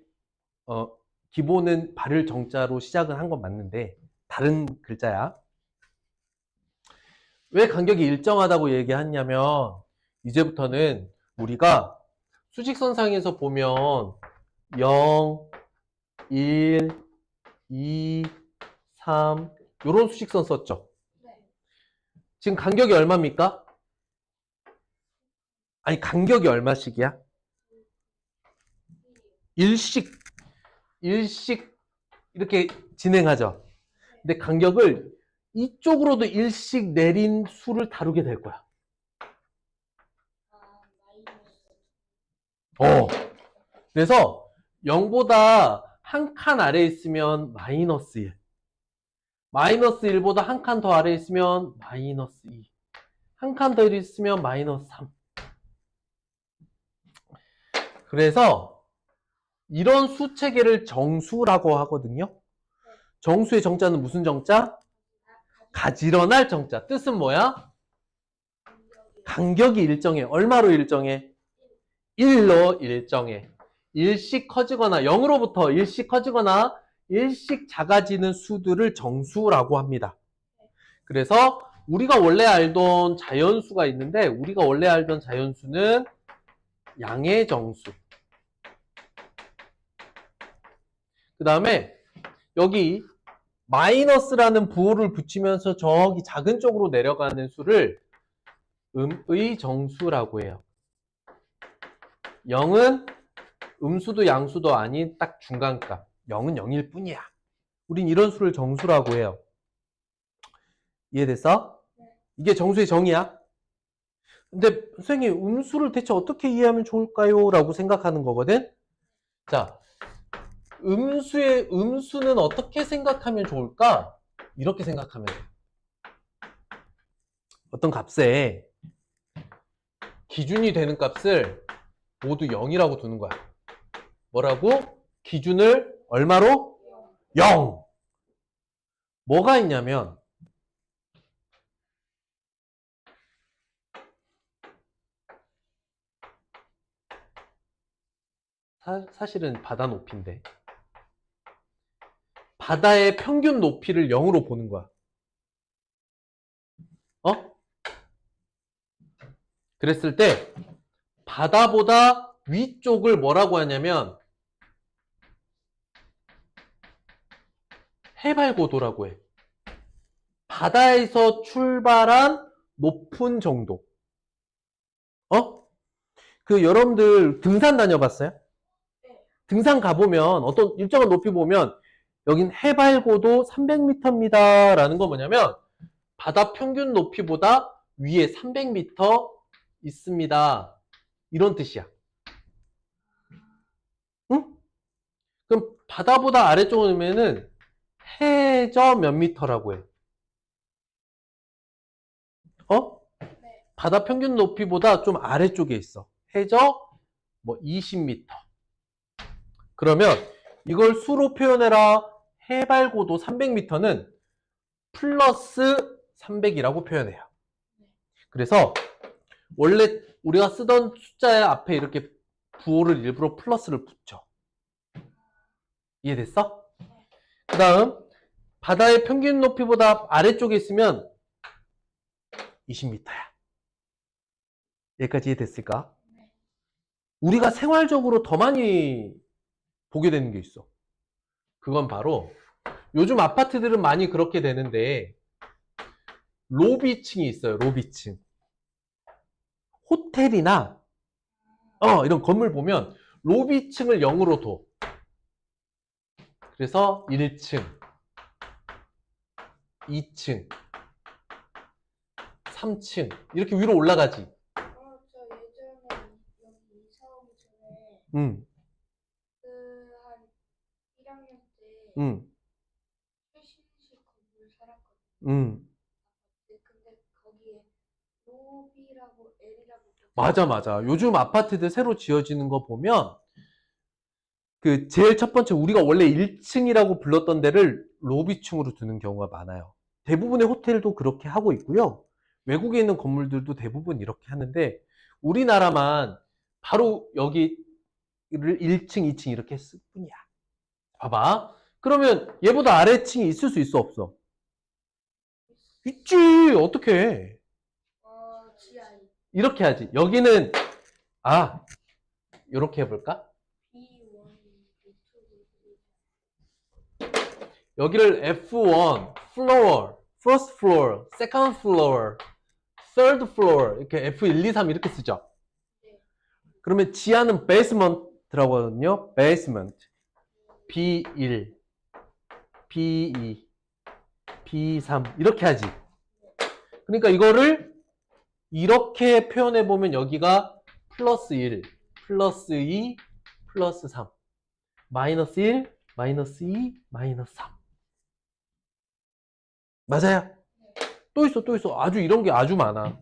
기본은 바를 정자로 시작을 한 건 맞는데 다른 글자야. 왜 간격이 일정하다고 얘기하냐면 이제부터는 우리가 수직선상에서 보면 0, 1, 2, 3 이런 수직선 썼죠. 지금 간격이 얼마입니까? 아니 간격이 얼마씩이야? 일씩 이렇게 진행하죠. 근데 간격을 이쪽으로도 일씩 내린 수를 다루게 될 거야. 그래서 0보다 한 칸 아래에 있으면 마이너스 1. 마이너스 1보다 한 칸 더 아래에 있으면 마이너스 2. 한 칸 더 있으면 마이너스 3. 그래서 이런 수 체계를 정수라고 하거든요. 정수의 정자는 무슨 정자? 가지런할 정자. 뜻은 뭐야? 간격이 일정해. 얼마로 일정해? 1로 일정해. 일씩 커지거나 0으로부터 일씩 커지거나 일씩 작아지는 수들을 정수라고 합니다. 그래서 우리가 원래 알던 자연수가 있는데 우리가 원래 알던 자연수는 양의 정수. 그 다음에 여기 마이너스라는 부호를 붙이면서 저기 작은 쪽으로 내려가는 수를 음의 정수라고 해요. 0은 음수도 양수도 아닌 딱 중간값. 0은 0일 뿐이야. 우린 이런 수를 정수라고 해요. 이해됐어? 이게 정수의 정의야. 근데 선생님 음수를 대체 어떻게 이해하면 좋을까요? 라고 생각하는 거거든. 자, 음수는 어떻게 생각하면 좋을까? 이렇게 생각하면 돼. 어떤 값에 기준이 되는 값을 모두 0이라고 두는 거야. 뭐라고? 기준을 얼마로? 0. 뭐가 있냐면 사실은 바다 높이인데 바다의 평균 높이를 0으로 보는 거야. 어? 그랬을 때 바다보다 위쪽을 뭐라고 하냐면 해발고도라고 해. 바다에서 출발한 높은 정도. 여러분들 등산 다녀봤어요? 등산 가보면 어떤 일정한 높이 보면 여긴 해발고도 300m입니다 라는 건 뭐냐면 바다 평균 높이보다 위에 300m 있습니다. 이런 뜻이야. 응? 그럼 바다보다 아래쪽이면은 해저 몇 미터라고 해? 바다 평균 높이보다 좀 아래쪽에 있어. 해저 뭐 20m. 그러면 이걸 수로 표현해라. 해발고도 300m는 플러스 300이라고 표현해요. 그래서 원래 우리가 쓰던 숫자의 앞에 이렇게 부호를 일부러 플러스를 붙여. 이해됐어? 그 다음 바다의 평균 높이보다 아래쪽에 있으면 20m야. 여기까지 이해됐을까? 우리가 생활적으로 더 많이 보게 되는 게 있어. 그건 바로 요즘 아파트들은 많이 그렇게 되는데 로비층이 있어요. 로비층. 호텔이나 이런 건물 보면 로비층을 0으로 둬. 그래서 1층, 2층, 3층 이렇게 위로 올라가지. 저 예전에 여기 이사 오기 전에 응, 한 1학년 때 응, 최신식 건물 살았거든요. 응. 근데 거기에 로비라고 L이라고 맞아. 요즘 아파트들 새로 지어지는 거 보면 그 제일 첫 번째 우리가 원래 1층이라고 불렀던 데를 로비층으로 두는 경우가 많아요. 대부분의 호텔도 그렇게 하고 있고요. 외국에 있는 건물들도 대부분 이렇게 하는데 우리나라만 바로 여기를 1층, 2층 이렇게 했을 뿐이야. 봐봐. 그러면 얘보다 아래층이 있을 수 있어, 없어? 있지. 어떻게 해? GI 이렇게 하지. 여기는 이렇게 해볼까? B1 여기를 F1, floor, first floor, second floor, third floor 이렇게 F1, 2, 3 이렇게 쓰죠. 그러면 지하는 basement라고 하거든요. basement, B1, B2, B3 이렇게 하지. 그러니까 이거를 이렇게 표현해 보면 여기가 플러스 1, 플러스 2, 플러스 3, 마이너스 1, 마이너스 2, 마이너스 3. 맞아요? 또 있어. 아주 이런 게 아주 많아.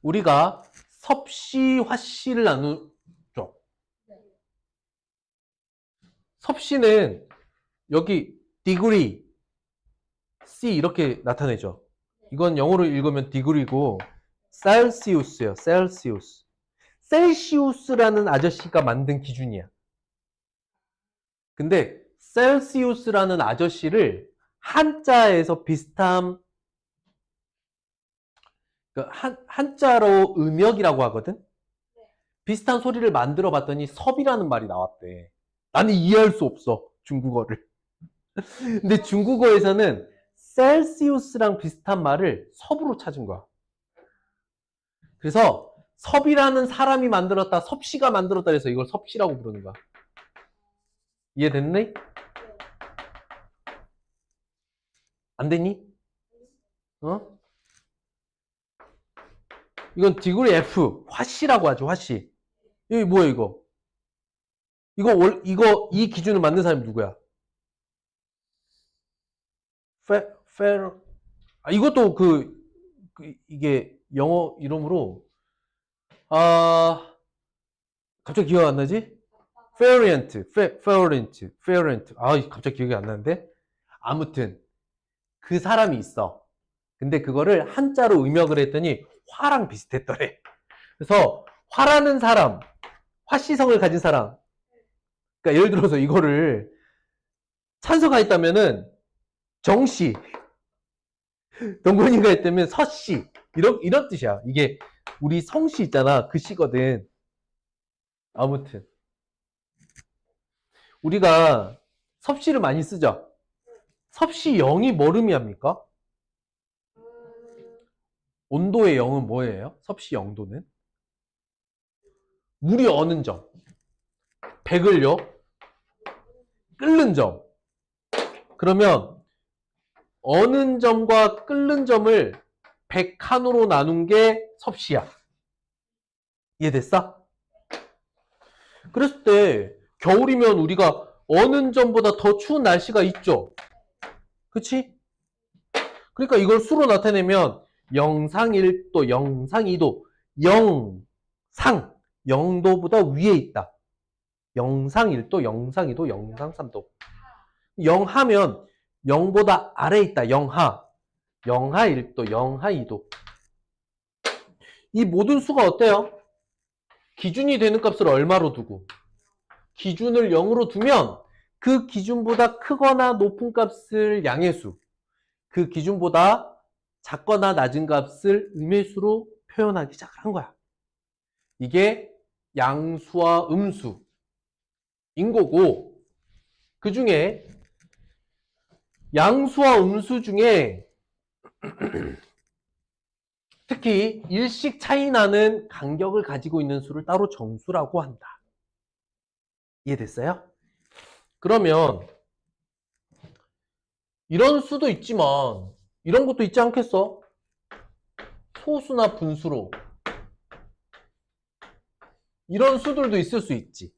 우리가 섭씨, 화씨를 나누죠. 섭씨는 여기 degree, C 이렇게 나타내죠. 이건 영어로 읽으면 degree고 셀시우스예요. 셀시우스. 셀시우스라는 아저씨가 만든 기준이야. 근데 셀시우스라는 아저씨를 한자에서 비슷한 한자로 음역이라고 하거든? 비슷한 소리를 만들어 봤더니 섭이라는 말이 나왔대. 나는 이해할 수 없어, 중국어를. 근데 중국어에서는 셀시우스랑 비슷한 말을 섭으로 찾은 거야. 그래서 섭이라는 사람이 만들었다, 섭씨가 만들었다 해서 이걸 섭씨라고 부르는 거야. 이해됐니? 안 됐니? 이건 디그리 F, 화씨라고 하죠, 화씨. 여기 뭐야, 이거? 이 기준을 만든 사람이 누구야? 페러. 이것도 이게 영어 이름으로 아, 갑자기 기억 안 나지? 페어렌트. 아, 갑자기 기억이 안 나는데? 아무튼, 그 사람이 있어. 근데 그거를 한자로 음역을 했더니 화랑 비슷했더래. 그래서 화라는 사람, 화시성을 가진 사람. 그러니까 예를 들어서 이거를 찬서가 있다면은 정씨, 동건이가 있다면 서씨. 이런 뜻이야. 이게 우리 성씨 있잖아. 그 씨거든. 아무튼. 우리가 섭씨를 많이 쓰죠. 섭씨 0이 뭘 의미합니까? 온도의 0은 뭐예요? 섭씨 0도는? 물이 어는 점. 100을요? 끓는 점. 그러면 어는 점과 끓는 점을 100칸으로 나눈 게 섭씨야. 이해됐어? 그랬을 때 겨울이면 우리가 어는 점보다 더 추운 날씨가 있죠. 그치? 그러니까 이걸 수로 나타내면 영상 1도, 영상 2도, 영상 0도보다 위에 있다. 영상 1도, 영상 2도, 영상 3도. 영하면 0보다 아래에 있다. 영하. 영하 1도, 영하 2도. 이 모든 수가 어때요? 기준이 되는 값을 얼마로 두고 기준을 0으로 두면 그 기준보다 크거나 높은 값을 양의수, 그 기준보다 작거나 낮은 값을 음의수로 표현하기 시작한 거야. 이게 양수와 음수인 거고, 그 중에 양수와 음수 중에 특히 일씩 차이 나는 간격을 가지고 있는 수를 따로 정수라고 한다. 이해됐어요? 그러면 이런 수도 있지만 이런 것도 있지 않겠어? 소수나 분수로 이런 수들도 있을 수 있지.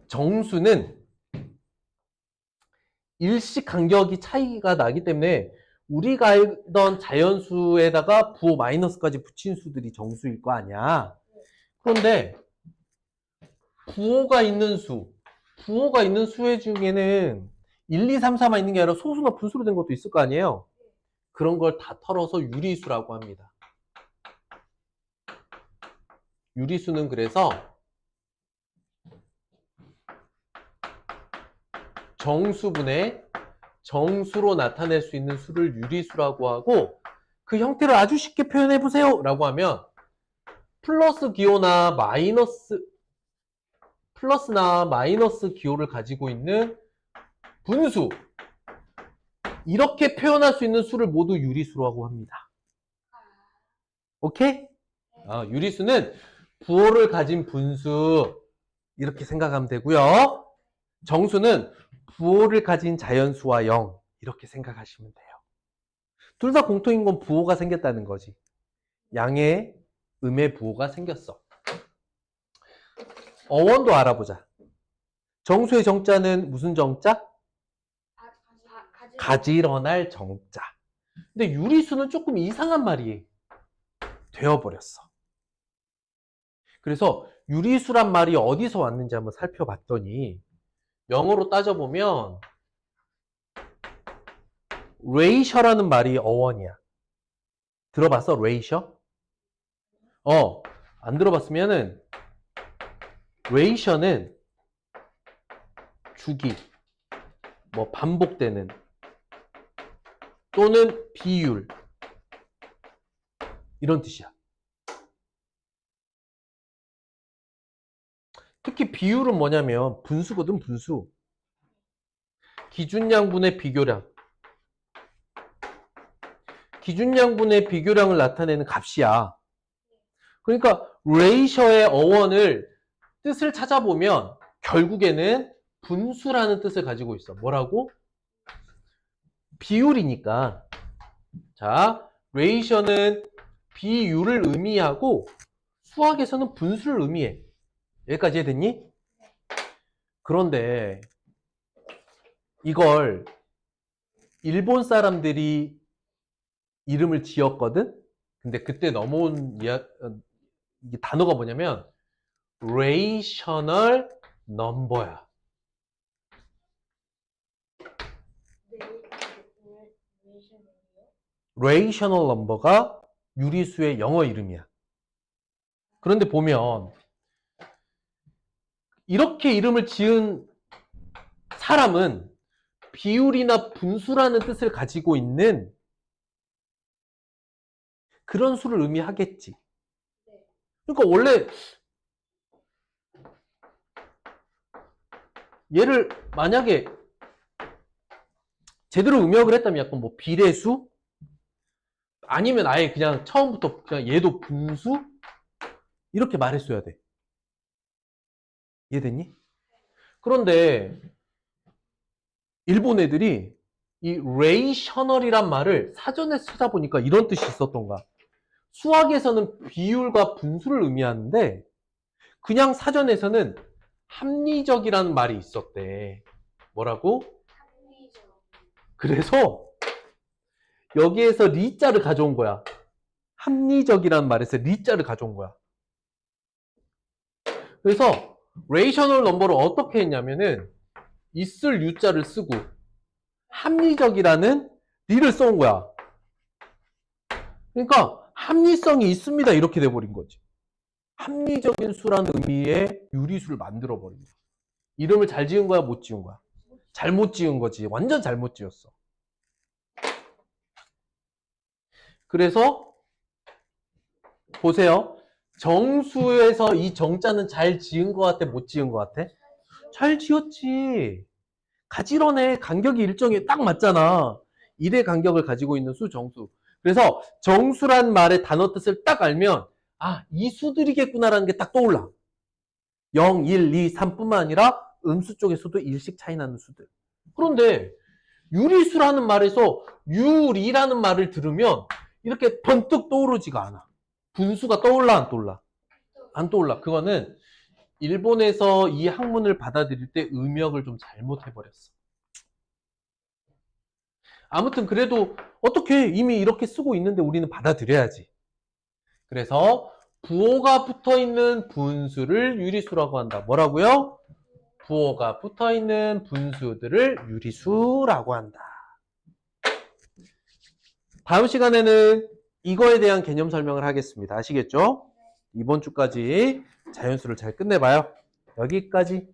정수는 일씩 간격이 차이가 나기 때문에 우리가 알던 자연수에다가 부호 마이너스까지 붙인 수들이 정수일 거 아니야. 그런데 부호가 있는 수의 중에는 1, 2, 3, 4만 있는 게 아니라 소수나 분수로 된 것도 있을 거 아니에요. 그런 걸 다 털어서 유리수라고 합니다. 유리수는 그래서 정수분의 정수로 나타낼 수 있는 수를 유리수라고 하고, 그 형태를 아주 쉽게 표현해 보세요 라고 하면 플러스나 마이너스 기호를 가지고 있는 분수, 이렇게 표현할 수 있는 수를 모두 유리수라고 합니다. 오케이? 유리수는 부호를 가진 분수, 이렇게 생각하면 되고요. 정수는 부호를 가진 자연수와 0, 이렇게 생각하시면 돼요. 둘 다 공통인 건 부호가 생겼다는 거지. 양의 음의 부호가 생겼어. 어원도 알아보자. 정수의 정자는 무슨 정자? 가지런할 정자. 근데 유리수는 조금 이상한 말이 되어버렸어. 그래서 유리수란 말이 어디서 왔는지 한번 살펴봤더니 영어로 따져보면 레이셔라는 말이 어원이야. 들어봤어? 레이셔? 안 들어봤으면은 레이셔는 주기, 뭐 반복되는 또는 비율, 이런 뜻이야. 특히 비율은 뭐냐면 분수거든, 분수. 기준양분의 비교량. 기준양분의 비교량을 나타내는 값이야. 그러니까 레이셔의 어원을 뜻을 찾아보면 결국에는 분수라는 뜻을 가지고 있어. 뭐라고? 비율이니까. 자, 레이셔는 비율을 의미하고 수학에서는 분수를 의미해. 여기까지 이해됐니? 그런데 이걸 일본 사람들이 이름을 지었거든? 근데 그때 넘어온 이게 단어가 뭐냐면 rational number야. rational number가 유리수의 영어 이름이야. 그런데 보면 이렇게 이름을 지은 사람은 비율이나 분수라는 뜻을 가지고 있는 그런 수를 의미하겠지. 그러니까 원래 얘를 만약에 제대로 음역을 했다면 약간 뭐 비례수? 아니면 아예 그냥 처음부터 그냥 얘도 분수? 이렇게 말했어야 돼. 이해됐니? 그런데 일본 애들이 이 rational이란 말을 사전에 찾아보니까 이런 뜻이 있었던 거야. 수학에서는 비율과 분수를 의미하는데 그냥 사전에서는 합리적이라는 말이 있었대. 뭐라고? 그래서 여기에서 리자를 가져온 거야. 합리적이라는 말에서 리자를 가져온 거야. 그래서 rational number를 어떻게 했냐면은 있을 유자를 쓰고 합리적이라는 리를 써온 거야. 그러니까 합리성이 있습니다 이렇게 돼버린 거지. 합리적인 수라는 의미의 유리수를 만들어버린 거야. 이름을 잘 지은 거야 못 지은 거야? 잘못 지은 거지. 완전 잘못 지었어. 그래서 보세요. 정수에서 이 정자는 잘 지은 것 같아? 못 지은 것 같아? 잘 지었지. 가지런해. 간격이 일정에 딱 맞잖아. 1의 간격을 가지고 있는 수 정수. 그래서 정수란 말의 단어 뜻을 딱 알면 아, 이 수들이겠구나라는 게 딱 떠올라. 0, 1, 2, 3뿐만 아니라 음수 쪽에서도 일씩 차이 나는 수들. 그런데 유리수라는 말에서 유리라는 말을 들으면 이렇게 번뜩 떠오르지가 않아. 분수가 떠올라 안 떠올라? 안 떠올라. 그거는 일본에서 이 학문을 받아들일 때 음역을 좀 잘못해버렸어. 아무튼 그래도 어떻게 이미 이렇게 쓰고 있는데 우리는 받아들여야지. 그래서 부호가 붙어있는 분수를 유리수라고 한다. 뭐라고요? 부호가 붙어있는 분수들을 유리수라고 한다. 다음 시간에는 이거에 대한 개념 설명을 하겠습니다. 아시겠죠? 이번 주까지 자연수를 잘 끝내봐요. 여기까지.